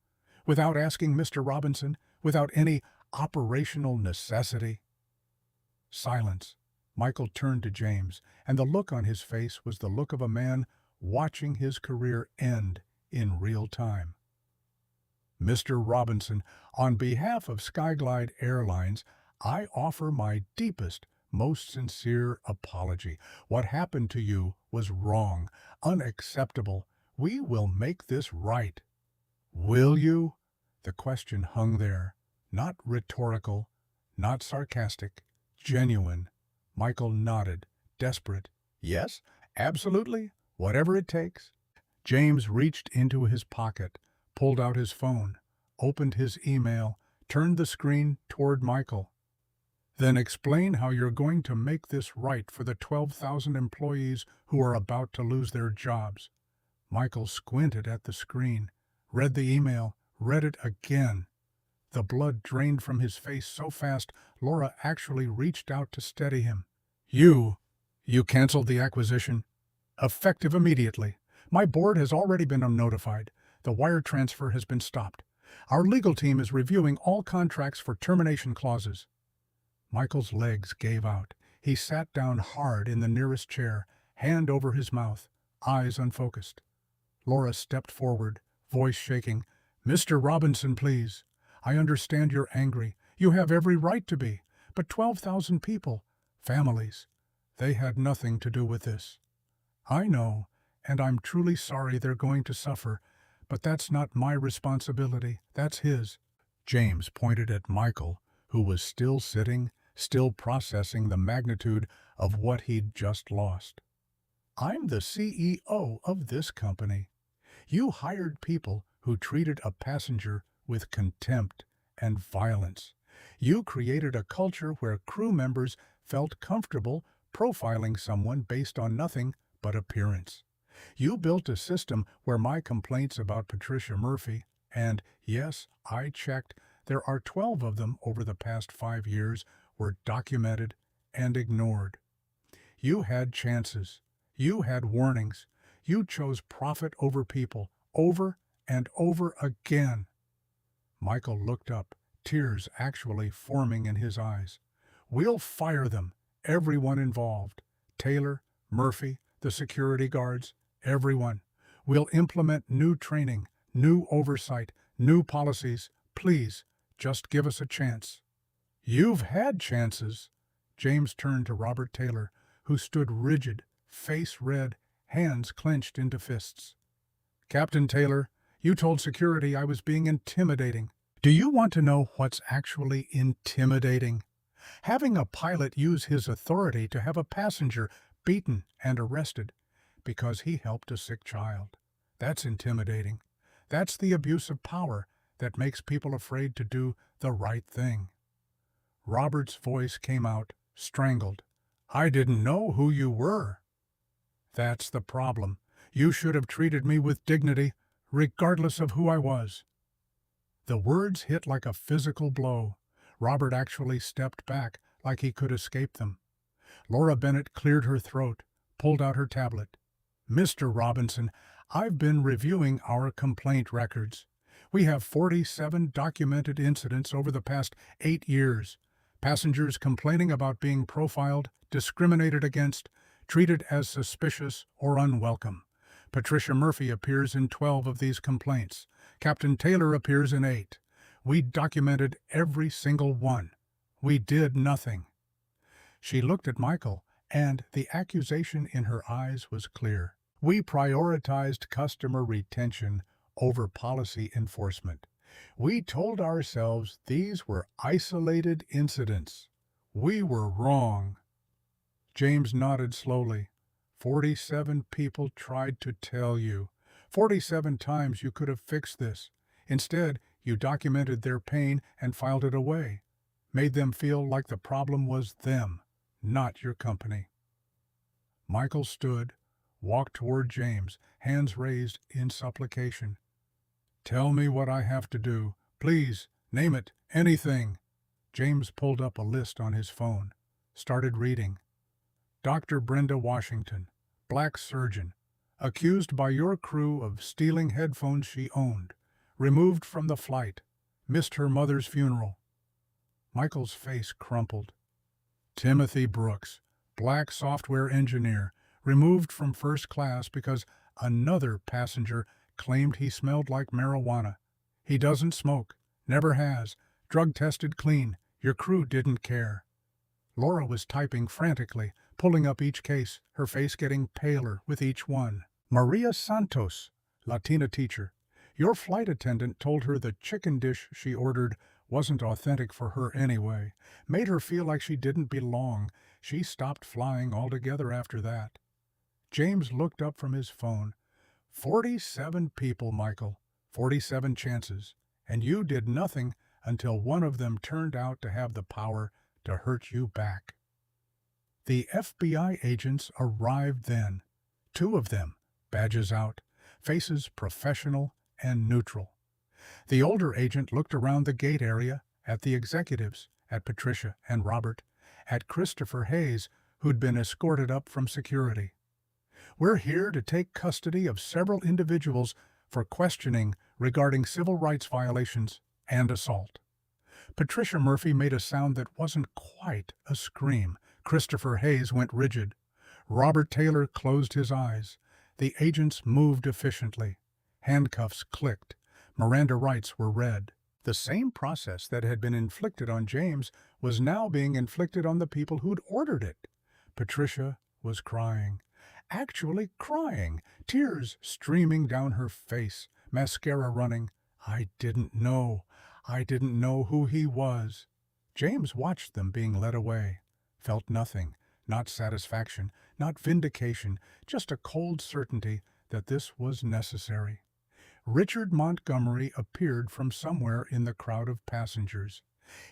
without asking Mr. Robinson, without any operational necessity?" Silence. Michael turned to James, and the look on his face was the look of a man watching his career end in real time. "Mr. Robinson, on behalf of Skyglide Airlines, I offer my deepest, most sincere apology. What happened to you was wrong, unacceptable. We will make this right." "Will you?" The question hung there, not rhetorical, not sarcastic, genuine. Michael nodded, desperate. "Yes, absolutely, whatever it takes." James reached into his pocket, pulled out his phone, opened his email, turned the screen toward Michael. "Then explain how you're going to make this right for the 12,000 employees who are about to lose their jobs." Michael squinted at the screen, read the email, read it again. The blood drained from his face so fast, Laura actually reached out to steady him. You canceled the acquisition? Effective immediately. My board has already been notified. The wire transfer has been stopped. Our legal team is reviewing all contracts for termination clauses." Michael's legs gave out. He sat down hard in the nearest chair, hand over his mouth, eyes unfocused. Laura stepped forward, voice shaking. "Mr. Robinson, please. I understand you're angry. You have every right to be. But 12,000 people, families, they had nothing to do with this. I know, and I'm truly sorry they're going to suffer, but that's not my responsibility. That's his." James pointed at Michael, who was still sitting, still processing the magnitude of what he'd just lost. "I'm the CEO of this company. You hired people who treated a passenger with contempt and violence. You created a culture where crew members felt comfortable profiling someone based on nothing but appearance. You built a system where my complaints about Patricia Murphy, and yes, I checked, there are 12 of them over the past 5 years, were documented and ignored. You had chances. You had warnings. You chose profit over people, over and over again. Michael looked up, tears actually forming in his eyes. We'll fire them, everyone involved. Taylor, Murphy, the security guards, everyone. We'll implement new training, new oversight, new policies. Please, just give us a chance. You've had chances. James turned to Robert Taylor, who stood rigid, face red, hands clenched into fists. Captain Taylor, you told security I was being intimidating. Do you want to know what's actually intimidating? Having a pilot use his authority to have a passenger beaten and arrested because he helped a sick child. That's intimidating. That's the abuse of power that makes people afraid to do the right thing. Robert's voice came out, strangled. I didn't know who you were. That's the problem. You should have treated me with dignity, regardless of who I was. The words hit like a physical blow. Robert actually stepped back like he could escape them. Laura Bennett cleared her throat, pulled out her tablet. Mr. Robinson, I've been reviewing our complaint records. We have 47 documented incidents over the past 8 years. Passengers complaining about being profiled, discriminated against, treated as suspicious or unwelcome. Patricia Murphy appears in 12 of these complaints. Captain Taylor appears in 8. We documented every single one. We did nothing. She looked at Michael, and the accusation in her eyes was clear. We prioritized customer retention over policy enforcement. We told ourselves these were isolated incidents. We were wrong. James nodded slowly. 47 people tried to tell you. 47 times you could have fixed this. Instead, you documented their pain and filed it away. Made them feel like the problem was them, not your company. Michael stood, walked toward James, hands raised in supplication. Tell me what I have to do. Please, name it, anything. James pulled up a list on his phone, started reading. Dr. Brenda Washington, black surgeon, accused by your crew of stealing headphones she owned, removed from the flight, missed her mother's funeral. Michael's face crumpled. Timothy Brooks, black software engineer, removed from first class because another passenger claimed he smelled like marijuana. He doesn't smoke, never has, drug tested clean. Your crew didn't care. Laura was typing frantically, pulling up each case, her face getting paler with each one. Maria Santos, Latina teacher. Your flight attendant told her the chicken dish she ordered wasn't authentic for her anyway. Made her feel like she didn't belong. She stopped flying altogether after that. James looked up from his phone. 47 people, Michael. 47 chances. And you did nothing until one of them turned out to have the power to hurt you back. The FBI agents arrived then. 2 of them, badges out, faces professional and neutral. The older agent looked around the gate area, at the executives, at Patricia and Robert, at Christopher Hayes, who'd been escorted up from security. We're here to take custody of several individuals for questioning regarding civil rights violations and assault. Patricia Murphy made a sound that wasn't quite a scream. Christopher Hayes went rigid. Robert Taylor closed his eyes. The agents moved efficiently. Handcuffs clicked. Miranda rights were read. The same process that had been inflicted on James was now being inflicted on the people who'd ordered it. Patricia was crying. Actually crying, tears streaming down her face, mascara running. I didn't know who he was. James watched them being led away, felt nothing, not satisfaction, not vindication, just a cold certainty that this was necessary. Richard Montgomery appeared from somewhere in the crowd of passengers.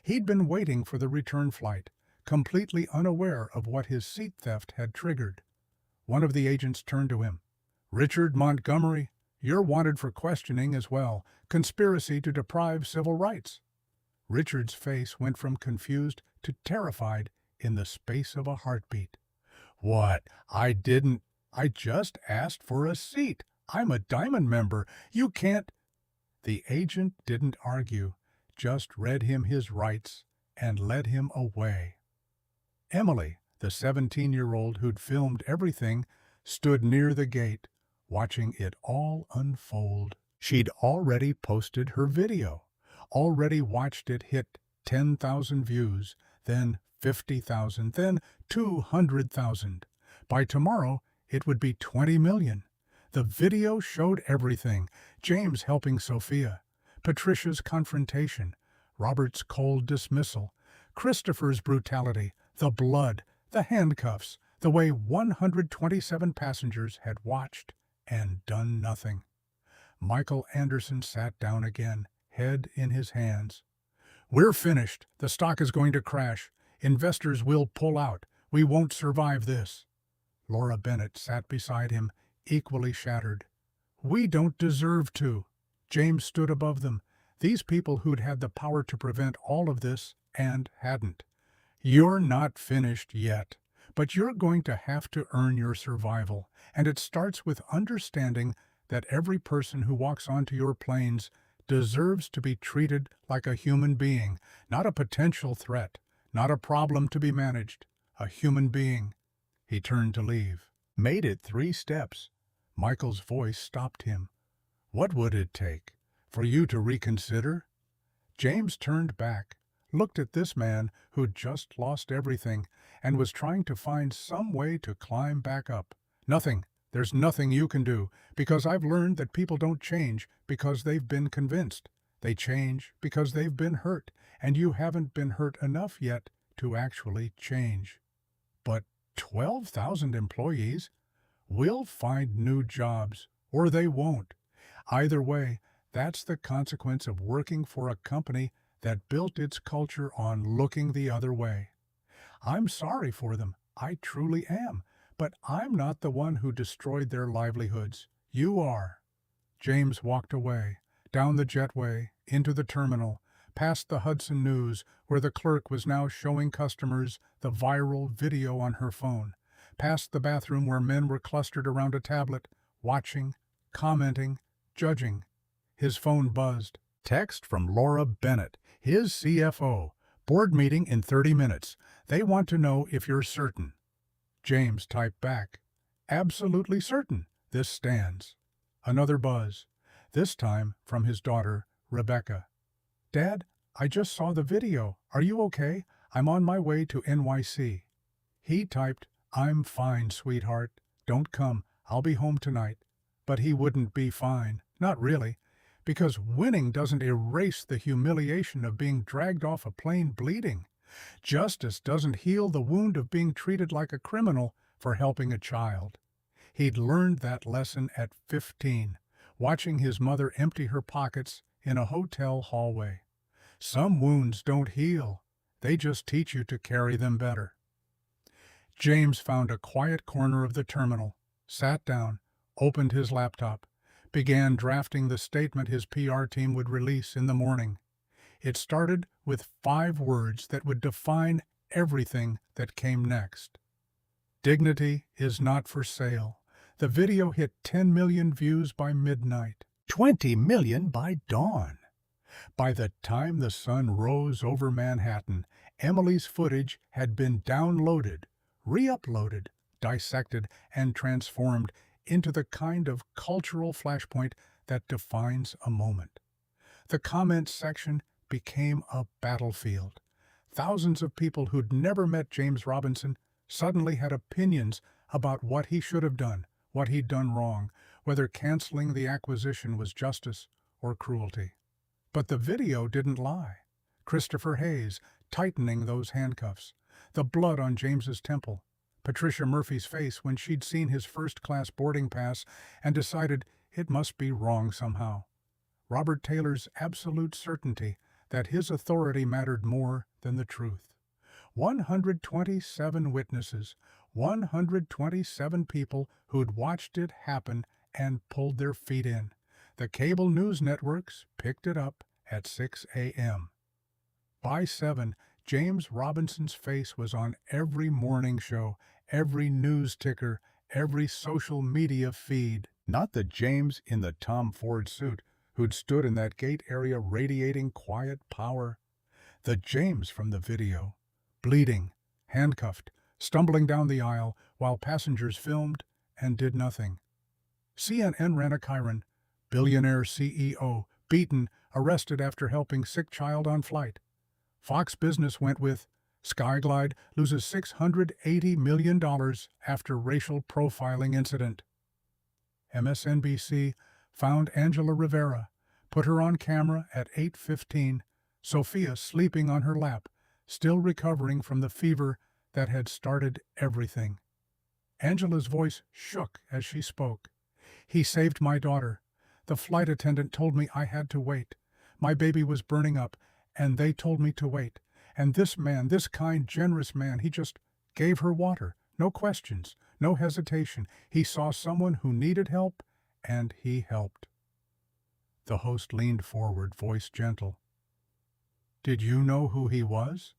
He'd been waiting for the return flight, completely unaware of what his seat theft had triggered. One of the agents turned to him. Richard Montgomery, you're wanted for questioning as well. Conspiracy to deprive civil rights. Richard's face went from confused to terrified in the space of a heartbeat. What? I didn't. I just asked for a seat. I'm a Diamond member. You can't. The agent didn't argue, just read him his rights and led him away. Emily, the 17-year-old who'd filmed everything, stood near the gate, watching it all unfold. She'd already posted her video, already watched it hit 10,000 views, then 50,000, then 200,000. By tomorrow, it would be 20 million. The video showed everything: James helping Sophia, Patricia's confrontation, Robert's cold dismissal, Christopher's brutality, the blood, the handcuffs, the way 127 passengers had watched and done nothing. Michael Anderson sat down again, head in his hands. We're finished. The stock is going to crash. Investors will pull out. We won't survive this. Laura Bennett sat beside him, equally shattered. We don't deserve to. James stood above them, these people who'd had the power to prevent all of this and hadn't. You're not finished yet, but you're going to have to earn your survival, and it starts with understanding that every person who walks onto your planes deserves to be treated like a human being, not a potential threat, not a problem to be managed, a human being. He turned to leave. Made it 3 steps. Michael's voice stopped him. What would it take? For you to reconsider? James turned back, looked at this man who'd just lost everything and was trying to find some way to climb back up. Nothing. There's nothing you can do, because I've learned that people don't change because they've been convinced. They change because they've been hurt, and you haven't been hurt enough yet to actually change. But 12,000 employees? We'll find new jobs, or they won't. Either way, that's the consequence of working for a company that built its culture on looking the other way. I'm sorry for them, I truly am, but I'm not the one who destroyed their livelihoods. You are. James walked away, down the jetway, into the terminal, past the Hudson News, where the clerk was now showing customers the viral video on her phone, past the bathroom where men were clustered around a tablet, watching, commenting, judging. His phone buzzed. Text from Laura Bennett, his CFO. Board meeting in 30 minutes. They want to know if you're certain. James typed back. Absolutely certain. This stands. Another buzz. This time from his daughter, Rebecca. Dad, I just saw the video. Are you okay? I'm on my way to NYC. He typed, I'm fine, sweetheart. Don't come. I'll be home tonight. But he wouldn't be fine. Not really. Because winning doesn't erase the humiliation of being dragged off a plane bleeding. Justice doesn't heal the wound of being treated like a criminal for helping a child. He'd learned that lesson at 15, watching his mother empty her pockets in a hotel hallway. Some wounds don't heal. They just teach you to carry them better. James found a quiet corner of the terminal, sat down, opened his laptop, began drafting the statement his PR team would release in the morning. It started with 5 words that would define everything that came next. Dignity is not for sale. The video hit 10 million views by midnight, 20 million by dawn. By the time the sun rose over Manhattan, Emily's footage had been downloaded, re-uploaded, dissected, and transformed into the kind of cultural flashpoint that defines a moment. The comments section became a battlefield. Thousands of people who'd never met James Robinson suddenly had opinions about what he should have done, what he'd done wrong, whether canceling the acquisition was justice or cruelty. But the video didn't lie. Christopher Hayes tightening those handcuffs, the blood on James's temple, Patricia Murphy's face when she'd seen his first-class boarding pass and decided it must be wrong somehow. Robert Taylor's absolute certainty that his authority mattered more than the truth. 127 witnesses, 127 people who'd watched it happen and pulled their feet in. The cable news networks picked it up at 6 a.m. By 7, James Robinson's face was on every morning show, every news ticker, every social media feed. Not the James in the Tom Ford suit who'd stood in that gate area radiating quiet power. The James from the video, bleeding, handcuffed, stumbling down the aisle while passengers filmed and did nothing. CNN ran a Chiron, billionaire CEO, beaten, arrested after helping sick child on flight. Fox Business went with Skyglide loses $680 million after racial profiling incident. MSNBC found Angela Rivera, put her on camera at 8:15, Sophia sleeping on her lap, still recovering from the fever that had started everything. Angela's voice shook as she spoke. "He saved my daughter. The flight attendant told me I had to wait. My baby was burning up, and they told me to wait. And this man, this kind, generous man, he just gave her water. No questions, no hesitation. He saw someone who needed help, and he helped." The host leaned forward, voice gentle. "Did you know who he was?"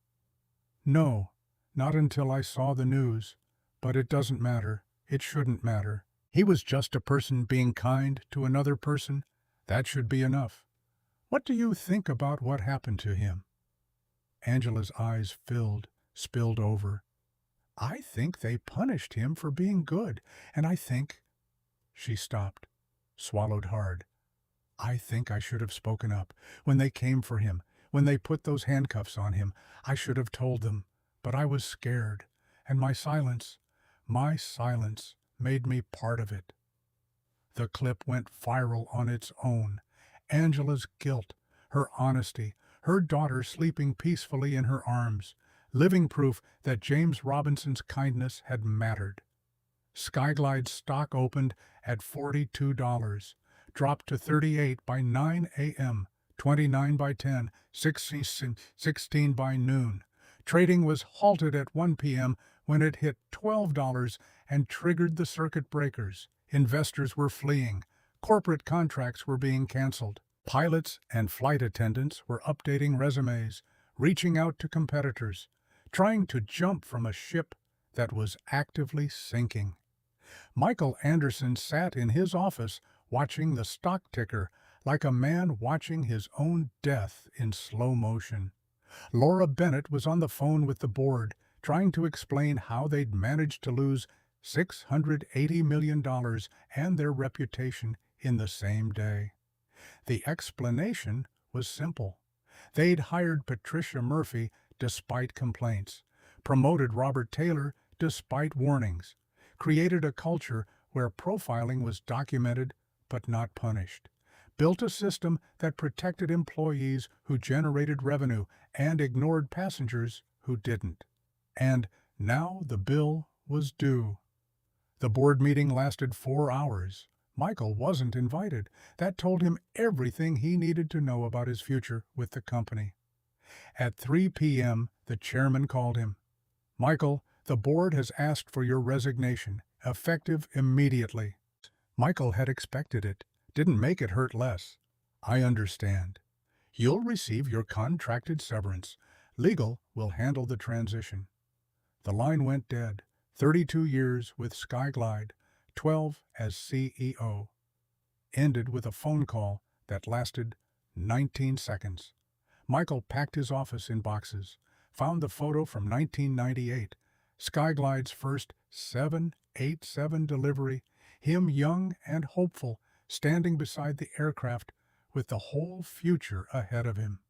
"No, not until I saw the news. But it doesn't matter. It shouldn't matter. He was just a person being kind to another person. That should be enough. What do you think about what happened to him?" Angela's eyes spilled over. "I think they punished him for being good, and I think—" She stopped, swallowed hard. "I think I should have spoken up. When they came for him, when they put those handcuffs on him, I should have told them. But I was scared, and my silence made me part of it." The clip went viral on its own. Angela's guilt, her honesty, her daughter sleeping peacefully in her arms, living proof that James Robinson's kindness had mattered. Skyglide's stock opened at $42, dropped to $38 by 9 a.m., 29 by 10, 16 by noon. Trading was halted at 1 p.m. when it hit $12 and triggered the circuit breakers. Investors were fleeing. Corporate contracts were being canceled. Pilots and flight attendants were updating resumes, reaching out to competitors, trying to jump from a ship that was actively sinking. Michael Anderson sat in his office watching the stock ticker like a man watching his own death in slow motion. Laura Bennett was on the phone with the board, trying to explain how they'd managed to lose $680 million and their reputation in the same day. The explanation was simple. They'd hired Patricia Murphy despite complaints, promoted Robert Taylor despite warnings, created a culture where profiling was documented but not punished, built a system that protected employees who generated revenue and ignored passengers who didn't. And now the bill was due. The board meeting lasted 4 hours. Michael wasn't invited. That told him everything he needed to know about his future with the company. At 3 p.m., the chairman called him. "Michael, the board has asked for your resignation, effective immediately." Michael had expected it. Didn't make it hurt less. "I understand. You'll receive your contracted severance. Legal will handle the transition." The line went dead. 32 years with Skyglide, 12 as CEO. Ended with a phone call that lasted 19 seconds. Michael packed his office in boxes, found the photo from 1998, Skyglide's first 787 delivery, him young and hopeful, standing beside the aircraft with the whole future ahead of him.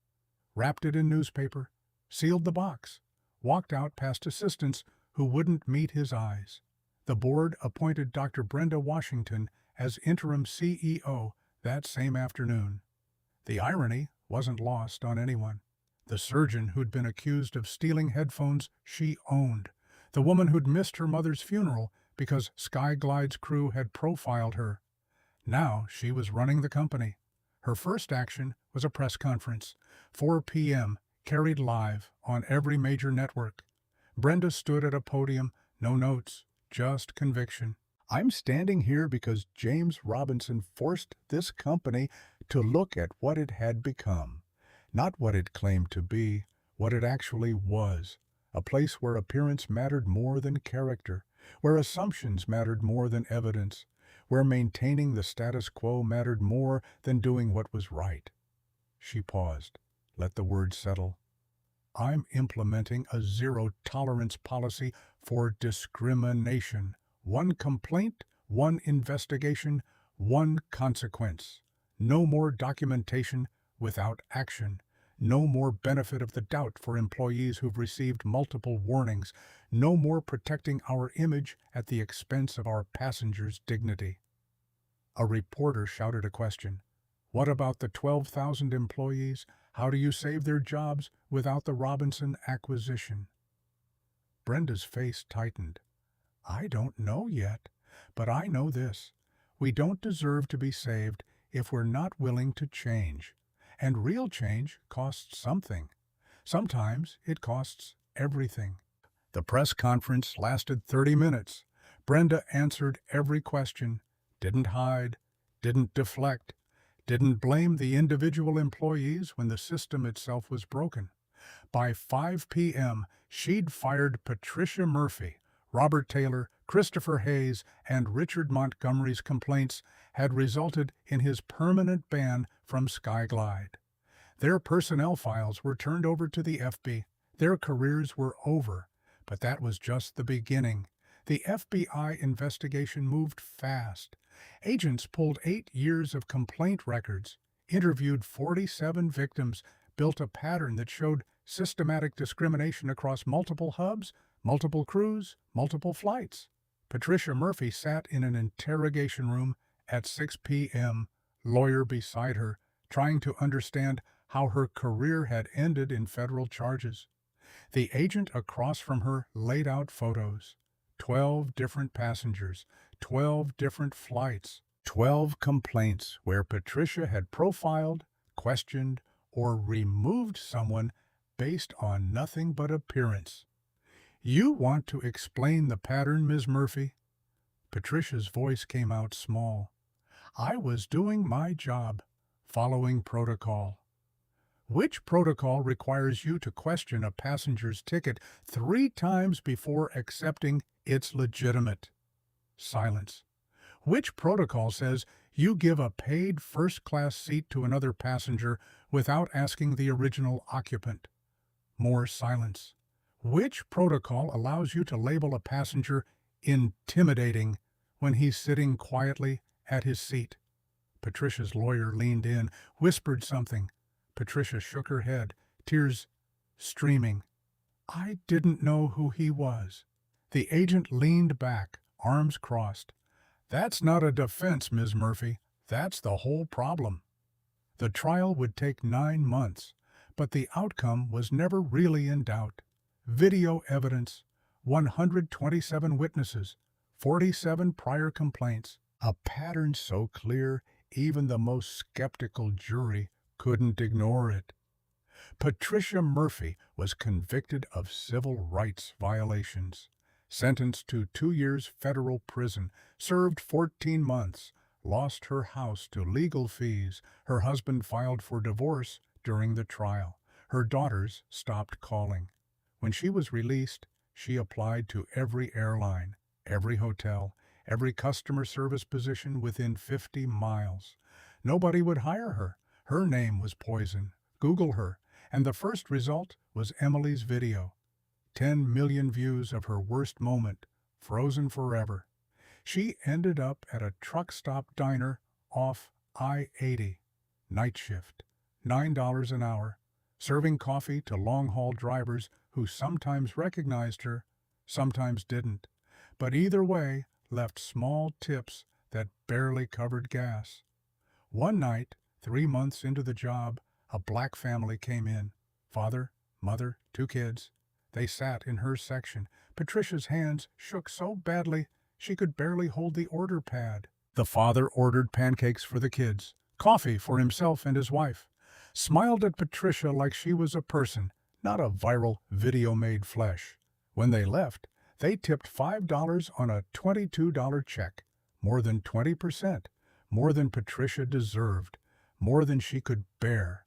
Wrapped it in newspaper, sealed the box, walked out past assistants who wouldn't meet his eyes. The board appointed Dr. Brenda Washington as interim CEO that same afternoon. The irony wasn't lost on anyone. The surgeon who'd been accused of stealing headphones she owned. The woman who'd missed her mother's funeral because Skyglide's crew had profiled her. Now she was running the company. Her first action was a press conference, 4 p.m., carried live on every major network. Brenda stood at a podium, no notes, just conviction. I'm standing here because James Robinson forced this company to look at what it had become, not what it claimed to be, what it actually was. A place where appearance mattered more than character, where assumptions mattered more than evidence, where maintaining the status quo mattered more than doing what was right. She paused, let the words settle. I'm implementing a zero-tolerance policy for discrimination. One complaint, one investigation, one consequence. No more documentation without action. No more benefit of the doubt for employees who've received multiple warnings. No more protecting our image at the expense of our passengers' dignity. A reporter shouted a question. What about the 12,000 employees? How do you save their jobs without the Robinson acquisition? Brenda's face tightened. I don't know yet, but I know this. We don't deserve to be saved if we're not willing to change. And real change costs something. Sometimes it costs everything. The press conference lasted 30 minutes. Brenda answered every question, didn't hide, didn't deflect, didn't blame the individual employees when the system itself was broken. By 5 p.m., she'd fired Patricia Murphy. Robert Taylor, Christopher Hayes, and Richard Montgomery's complaints had resulted in his permanent ban from Skyglide. Their personnel files were turned over to the FBI. Their careers were over, but that was just the beginning. The FBI investigation moved fast. Agents pulled 8 years of complaint records, interviewed 47 victims, built a pattern that showed systematic discrimination across multiple hubs, multiple crews, multiple flights. Patricia Murphy sat in an interrogation room at 6 p.m., lawyer beside her, trying to understand how her career had ended in federal charges. The agent across from her laid out photos. 12 different passengers, 12 different flights, 12 complaints where Patricia had profiled, questioned, or removed someone based on nothing but appearance. You want to explain the pattern, Ms. Murphy? Patricia's voice came out small. I was doing my job, following protocol. Which protocol requires you to question a passenger's ticket 3 times before accepting it's legitimate? Silence. Which protocol says you give a paid first-class seat to another passenger without asking the original occupant? More silence. Which protocol allows you to label a passenger intimidating when he's sitting quietly at his seat? Patricia's lawyer leaned in, whispered something. Patricia shook her head, tears streaming. I didn't know who he was. The agent leaned back, arms crossed. That's not a defense, Ms. Murphy. That's the whole problem. The trial would take 9 months, but the outcome was never really in doubt. Video evidence, 127 witnesses, 47 prior complaints, a pattern so clear even the most skeptical jury couldn't ignore it. Patricia Murphy was convicted of civil rights violations, sentenced to 2 years federal prison, served 14 months, lost her house to legal fees. Her husband filed for divorce during the trial. Her daughters stopped calling. When she was released, she applied to every airline, every hotel, every customer service position within 50 miles. Nobody would hire her. Her name was poison. Google her, and the first result was Emily's video. 10 million views of her worst moment, frozen forever. She ended up at a truck stop diner off I-80, night shift, $9 an hour, serving coffee to long-haul drivers who sometimes recognized her, sometimes didn't, but either way left small tips that barely covered gas. One night, 3 months into the job, a black family came in. Father, mother, 2 kids. They sat in her section. Patricia's hands shook so badly she could barely hold the order pad. The father ordered pancakes for the kids, coffee for himself and his wife, smiled at Patricia like she was a person, not a viral video-made flesh. When they left, They tipped $5 on a $22 check, more than 20%, more than Patricia deserved, more than she could bear.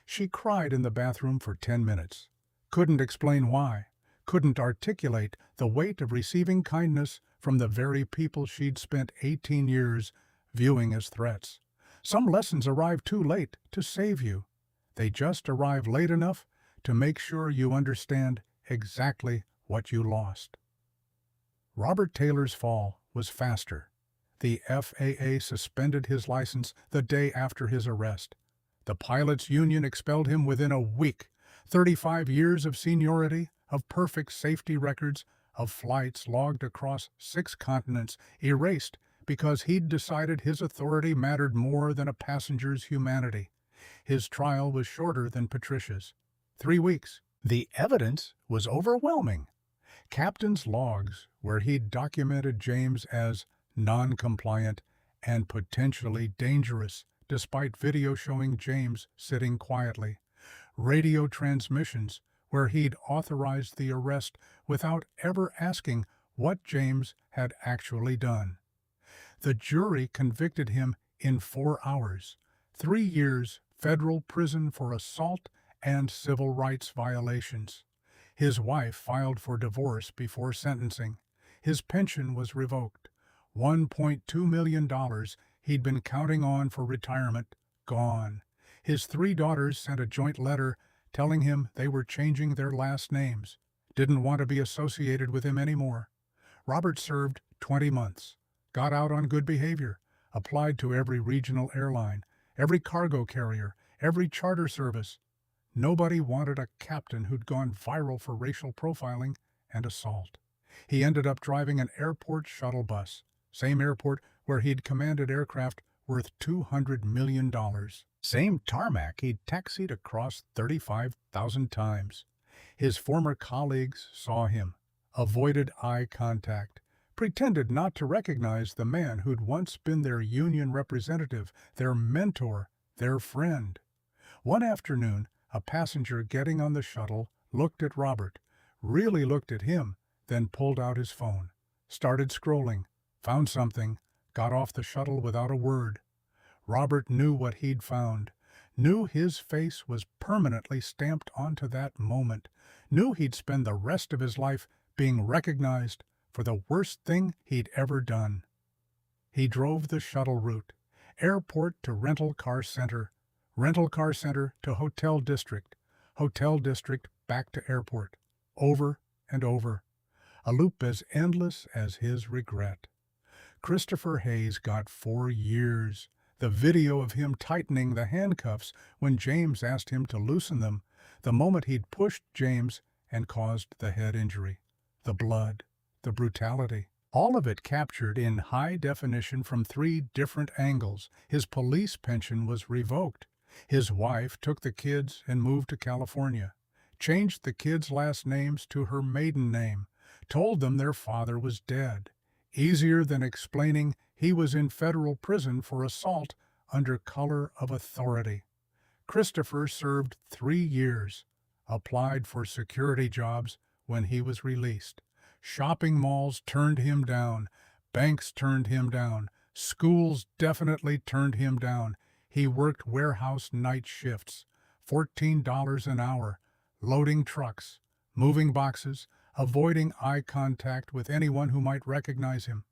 She cried in the bathroom for 10 minutes, couldn't explain why, couldn't articulate the weight of receiving kindness from the very people she'd spent 18 years viewing as threats. Some lessons arrive too late to save you. They just arrive late enough to make sure you understand exactly what you lost. Robert Taylor's fall was faster. The FAA suspended his license the day after his arrest. The pilots' union expelled him within a week. 35 years of seniority, of perfect safety records, of flights logged across 6 continents erased because he'd decided his authority mattered more than a passenger's humanity. His trial was shorter than Patricia's. 3 weeks. The evidence was overwhelming. Captain's logs, where he'd documented James as non-compliant and potentially dangerous, despite video showing James sitting quietly. Radio transmissions, where he'd authorized the arrest without ever asking what James had actually done. The jury convicted him in 4 hours, 3 years federal prison for assault and civil rights violations. His wife filed for divorce before sentencing. His pension was revoked. $1.2 million he'd been counting on for retirement, gone. His 3 daughters sent a joint letter telling him they were changing their last names, didn't want to be associated with him anymore. Robert served 20 months, got out on good behavior, applied to every regional airline, every cargo carrier, every charter service. Nobody wanted a captain who'd gone viral for racial profiling and assault. He ended up driving an airport shuttle bus, same airport where he'd commanded aircraft worth $200 million. Same tarmac he'd taxied across 35,000 times. His former colleagues saw him, avoided eye contact, pretended not to recognize the man who'd once been their union representative, their mentor, their friend. One afternoon, a passenger getting on the shuttle looked at Robert, really looked at him, then pulled out his phone, started scrolling, found something, got off the shuttle without a word. Robert knew what he'd found, knew his face was permanently stamped onto that moment, knew he'd spend the rest of his life being recognized for the worst thing he'd ever done. He drove the shuttle route, airport to rental car center to hotel district back to airport, over and over, a loop as endless as his regret. Christopher Hayes got 4 years. The video of him tightening the handcuffs when James asked him to loosen them, the moment he'd pushed James and caused the head injury, the blood, the brutality. All of it captured in high definition from 3 different angles. His police pension was revoked. His wife took the kids and moved to California, changed the kids' last names to her maiden name, told them their father was dead. Easier than explaining he was in federal prison for assault under color of authority. Christopher served 3 years, applied for security jobs when he was released. Shopping malls turned him down, banks turned him down, schools definitely turned him down. He worked warehouse night shifts, $14 an hour, loading trucks, moving boxes, avoiding eye contact with anyone who might recognize him.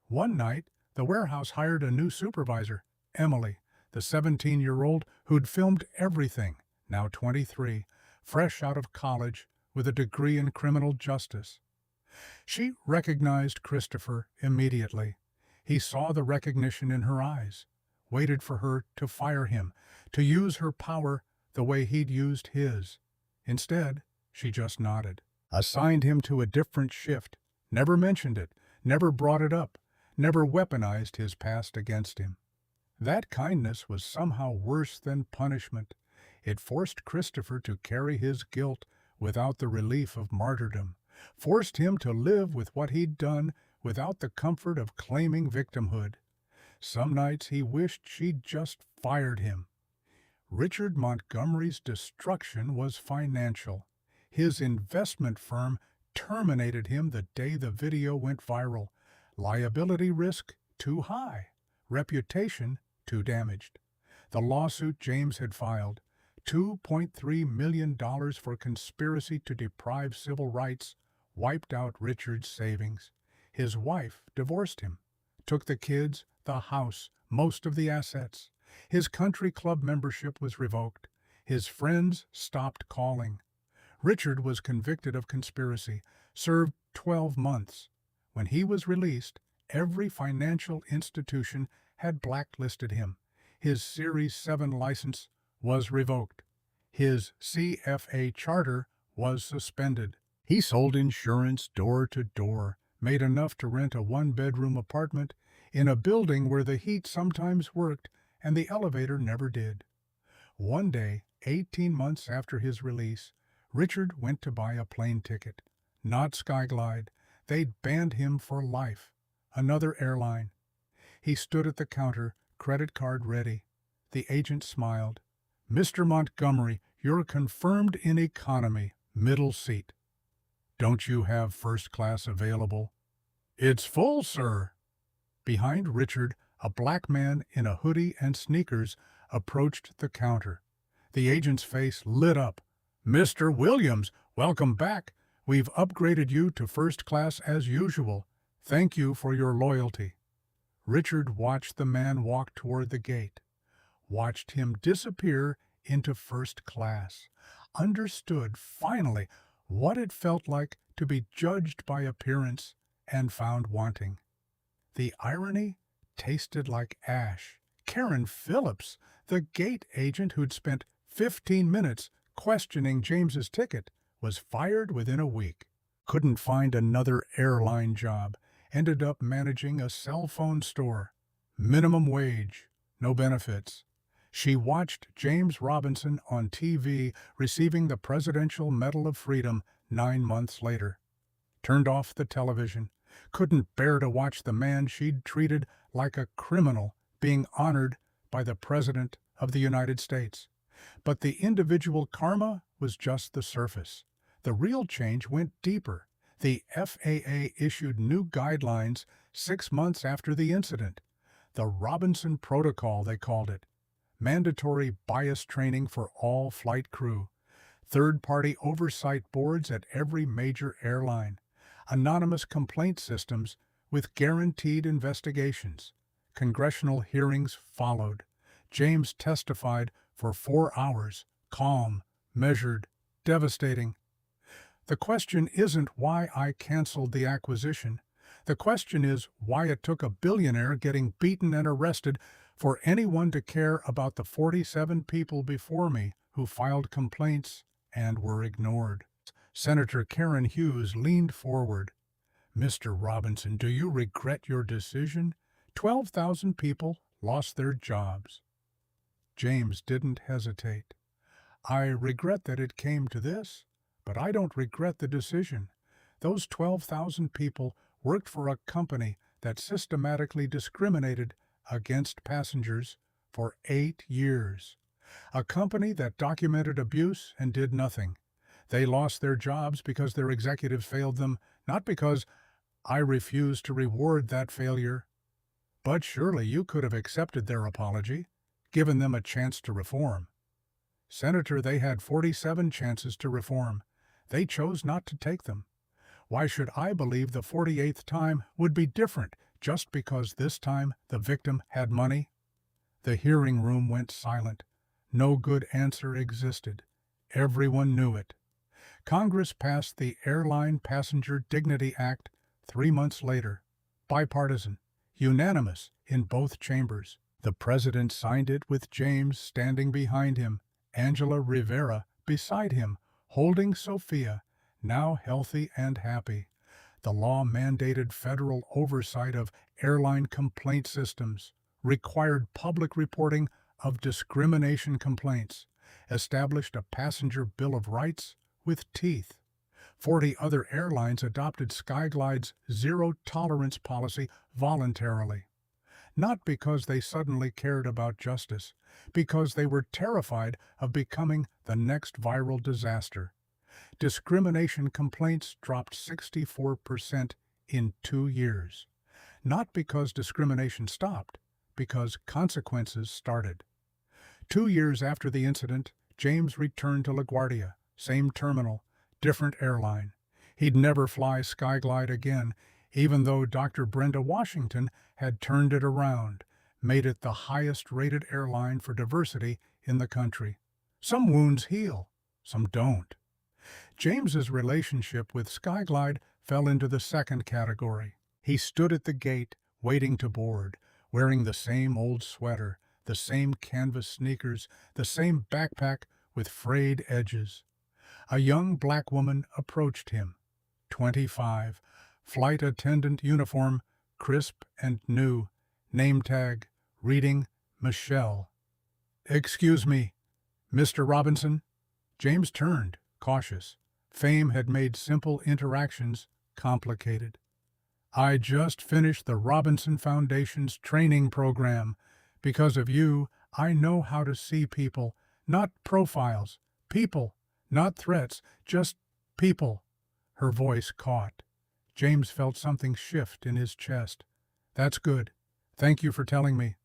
One night, the warehouse hired a new supervisor, Emily, the 17-year-old who'd filmed everything, now 23, fresh out of college with a degree in criminal justice. She recognized Christopher immediately. He saw the recognition in her eyes, waited for her to fire him, to use her power the way he'd used his. Instead, she just nodded, assigned him to a different shift, never mentioned it, never brought it up, never weaponized his past against him. That kindness was somehow worse than punishment. It forced Christopher to carry his guilt without the relief of martyrdom, forced him to live with what he'd done without the comfort of claiming victimhood. Some nights he wished she'd just fired him. Richard Montgomery's destruction was financial. His investment firm terminated him the day the video went viral. Liability risk too high, reputation too damaged. The lawsuit James had filed, $2.3 million for conspiracy to deprive civil rights, wiped out Richard's savings. His wife divorced him, took the kids, the house, most of the assets. His country club membership was revoked. His friends stopped calling. Richard was convicted of conspiracy, served 12 months. When he was released, every financial institution had blacklisted him. His Series 7 license was revoked. His CFA charter was suspended. He sold insurance door to door, made enough to rent a one-bedroom apartment in a building where the heat sometimes worked and the elevator never did. One day, 18 months after his release, Richard went to buy a plane ticket. Not Skyglide. They'd banned him for life. Another airline. He stood at the counter, credit card ready. The agent smiled. "Mr. Montgomery, you're confirmed in economy, middle seat. Don't you have first class available?" "It's full, sir." Behind Richard, a black man in a hoodie and sneakers approached the counter. The agent's face lit up. "Mr. Williams, welcome back. We've upgraded you to first class as usual. Thank you for your loyalty." Richard watched the man walk toward the gate, watched him disappear into first class, understood finally what it felt like to be judged by appearance and found wanting. The irony tasted like ash. Karen Phillips, the gate agent who'd spent 15 minutes questioning James's ticket, was fired within a week. Couldn't find another airline job. Ended up managing a cell phone store. Minimum wage, no benefits. She watched James Robinson on TV receiving the Presidential Medal of Freedom 9 months later. Turned off the television. Couldn't bear to watch the man she'd treated like a criminal being honored by the President of the United States. But the individual karma was just the surface. The real change went deeper. The FAA issued new guidelines 6 months after the incident. The Robinson Protocol, they called it. Mandatory bias training for all flight crew. Third-party oversight boards at every major airline. Anonymous complaint systems with guaranteed investigations. Congressional hearings followed. James testified for 4 hours, calm, measured, devastating. The question isn't why I canceled the acquisition. The question is why it took a billionaire getting beaten and arrested for anyone to care about the 47 people before me who filed complaints and were ignored. Senator Karen Hughes leaned forward. "Mr. Robinson, do you regret your decision? 12,000 people lost their jobs." James didn't hesitate. "I regret that it came to this, but I don't regret the decision. Those 12,000 people worked for a company that systematically discriminated against passengers for 8 years. A company that documented abuse and did nothing. They lost their jobs because their executives failed them, not because I refused to reward that failure. But surely you could have accepted their apology, given them a chance to reform." "Senator, they had 47 chances to reform. They chose not to take them. Why should I believe the 48th time would be different just because this time the victim had money?" The hearing room went silent. No good answer existed. Everyone knew it. Congress passed the Airline Passenger Dignity Act 3 months later. Bipartisan, unanimous in both chambers. The president signed it with James standing behind him, Angela Rivera beside him, holding Sophia, now healthy and happy. The law mandated federal oversight of airline complaint systems, required public reporting of discrimination complaints, established a passenger Bill of Rights with teeth. 40 other airlines adopted Skyglide's zero-tolerance policy voluntarily. Not because they suddenly cared about justice, because they were terrified of becoming the next viral disaster. Discrimination complaints dropped 64% in 2 years. Not because discrimination stopped, because consequences started. 2 years after the incident, James returned to LaGuardia, same terminal, different airline. He'd never fly Skyglide again, even though Dr. Brenda Washington had turned it around, made it the highest-rated airline for diversity in the country. Some wounds heal, some don't. James's relationship with Skyglide fell into the second category. He stood at the gate, waiting to board, wearing the same old sweater, the same canvas sneakers, the same backpack with frayed edges. A young black woman approached him, 25, flight attendant uniform, crisp and new, name tag, reading Michelle. "Excuse me, Mr. Robinson?" James turned, cautious. Fame had made simple interactions complicated. "I just finished the Robinson Foundation's training program. Because of you, I know how to see people, not profiles. People, not threats, just people." Her voice caught. James felt something shift in his chest. "That's good. Thank you for telling me."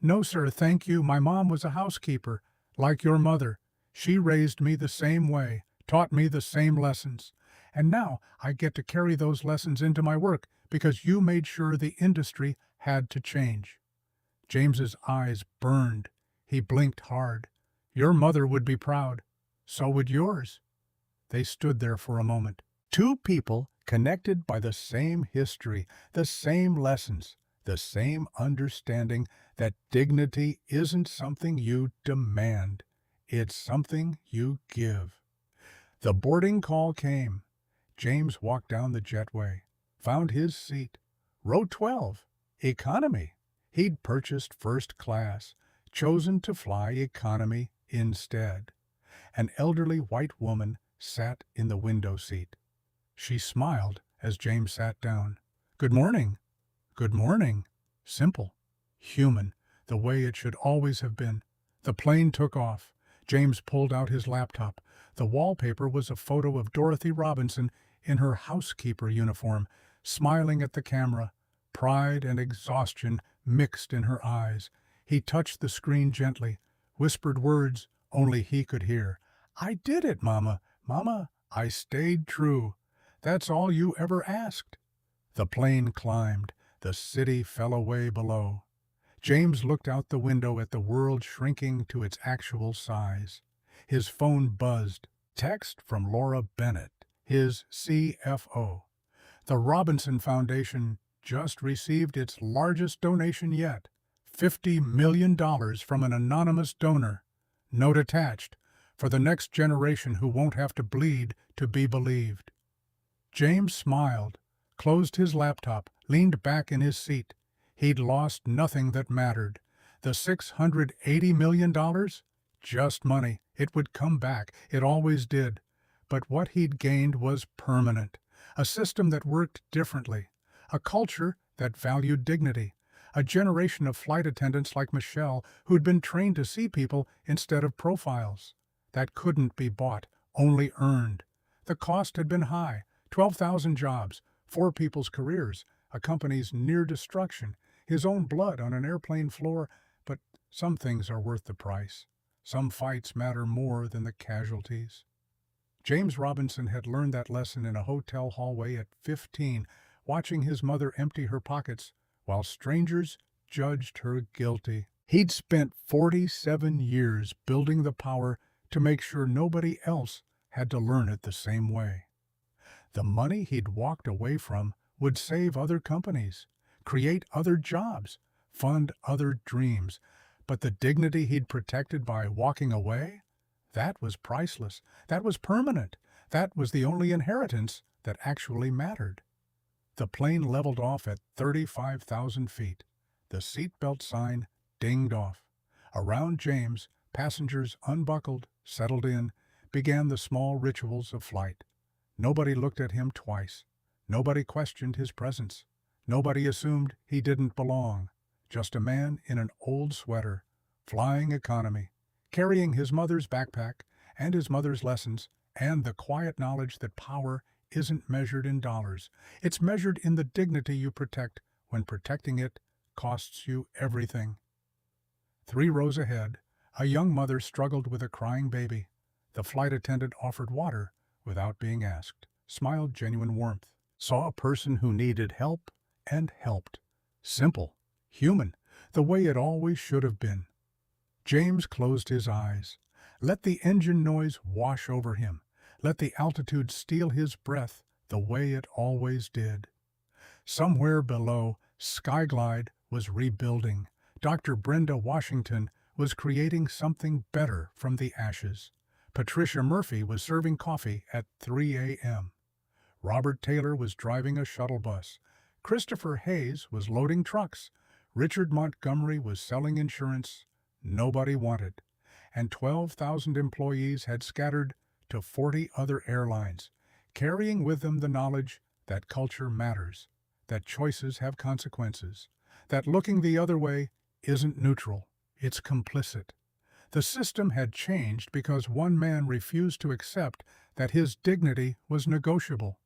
"No, sir, thank you. My mom was a housekeeper, like your mother. She raised me the same way, taught me the same lessons. And now I get to carry those lessons into my work because you made sure the industry had to change." James's eyes burned. He blinked hard. "Your mother would be proud. So would yours." They stood there for a moment. Two people connected by the same history, the same lessons, the same understanding that dignity isn't something you demand. It's something you give. The boarding call came. James walked down the jetway, found his seat. Row 12, economy. He'd purchased first class, chosen to fly economy instead. An elderly white woman sat in the window seat. She smiled as James sat down. "Good morning." "Good morning." Simple, human, the way it should always have been. The plane took off. James pulled out his laptop. The wallpaper was a photo of Dorothy Robinson in her housekeeper uniform, smiling at the camera, pride and exhaustion mixed in her eyes. He touched the screen gently, whispered words only he could hear. "I did it, Mama. Mama, I stayed true. That's all you ever asked." The plane climbed. The city fell away below. James looked out the window at the world shrinking to its actual size. His phone buzzed. Text from Laura Bennett, his CFO. The Robinson Foundation just received its largest donation yet, $50 million from an anonymous donor. Note attached, for the next generation who won't have to bleed to be believed. James smiled, closed his laptop, leaned back in his seat. He'd lost nothing that mattered. The $680 million? Just money. It would come back. It always did. But what he'd gained was permanent. A system that worked differently. A culture that valued dignity. A generation of flight attendants like Michelle who'd been trained to see people instead of profiles. That couldn't be bought, only earned. The cost had been high. 12,000 jobs, 4 people's careers, a company's near destruction, his own blood on an airplane floor. But some things are worth the price. Some fights matter more than the casualties. James Robinson had learned that lesson in a hotel hallway at 15, watching his mother empty her pockets while strangers judged her guilty. He'd spent 47 years building the power to make sure nobody else had to learn it the same way. The money he'd walked away from would save other companies, create other jobs, fund other dreams. But the dignity he'd protected by walking away? That was priceless. That was permanent. That was the only inheritance that actually mattered. The plane leveled off at 35,000 feet. The seatbelt sign dinged off. Around James, passengers unbuckled, settled in, began the small rituals of flight. Nobody looked at him twice. Nobody questioned his presence. Nobody assumed he didn't belong. Just a man in an old sweater, flying economy, carrying his mother's backpack and his mother's lessons and the quiet knowledge that power isn't measured in dollars. It's measured in the dignity you protect when protecting it costs you everything. 3 rows ahead, a young mother struggled with a crying baby. The flight attendant offered water without being asked, smiled genuine warmth, saw a person who needed help and helped. Simple, human, the way it always should have been. James closed his eyes. Let the engine noise wash over him. Let the altitude steal his breath the way it always did. Somewhere below, Skyglide was rebuilding. Dr. Brenda Washington was creating something better from the ashes. Patricia Murphy was serving coffee at 3 a.m. Robert Taylor was driving a shuttle bus. Christopher Hayes was loading trucks. Richard Montgomery was selling insurance nobody wanted. And 12,000 employees had scattered to 40 other airlines, carrying with them the knowledge that culture matters, that choices have consequences, that looking the other way isn't neutral, it's complicit. The system had changed because one man refused to accept that his dignity was negotiable,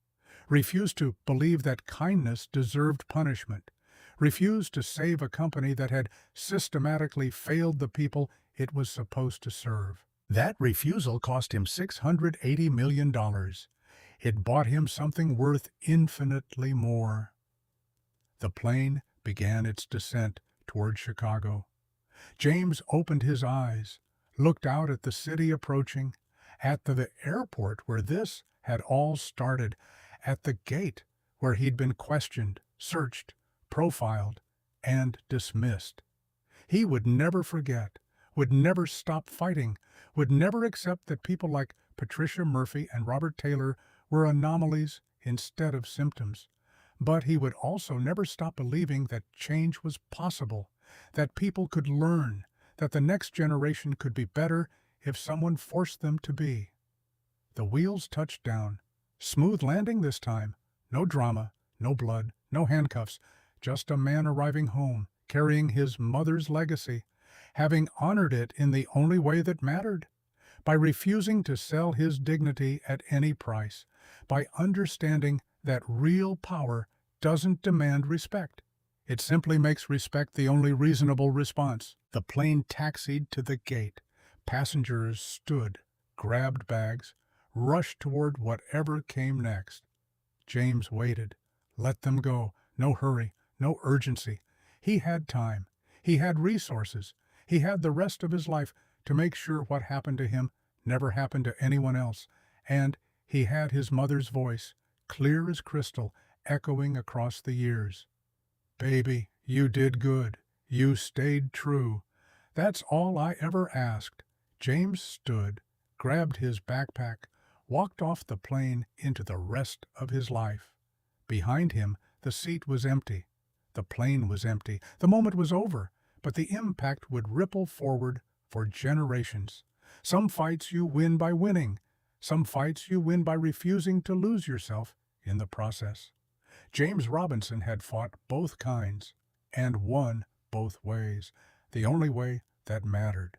refused to believe that kindness deserved punishment, refused to save a company that had systematically failed the people it was supposed to serve. That refusal cost him $680 million. It bought him something worth infinitely more. The plane began its descent toward Chicago. James opened his eyes, looked out at the city approaching, at the airport where this had all started, at the gate where he'd been questioned, searched, profiled, and dismissed. He would never forget, would never stop fighting, would never accept that people like Patricia Murphy and Robert Taylor were anomalies instead of symptoms. But he would also never stop believing that change was possible, that people could learn, that the next generation could be better if someone forced them to be. The wheels touched down. Smooth landing this time. No drama, no blood, no handcuffs, just a man arriving home, carrying his mother's legacy, having honored it in the only way that mattered, by refusing to sell his dignity at any price, by understanding that real power doesn't demand respect. It simply makes respect the only reasonable response. The plane taxied to the gate. Passengers stood, grabbed bags, rushed toward whatever came next. James waited. Let them go. No hurry, no urgency. He had time. He had resources. He had the rest of his life to make sure what happened to him never happened to anyone else. And he had his mother's voice, clear as crystal, echoing across the years. Baby, you did good. You stayed true. That's all I ever asked. James stood, grabbed his backpack, walked off the plane into the rest of his life. Behind him, the seat was empty. The plane was empty. The moment was over, but the impact would ripple forward for generations. Some fights you win by winning. Some fights you win by refusing to lose yourself in the process. James Robinson had fought both kinds and won both ways, the only way that mattered.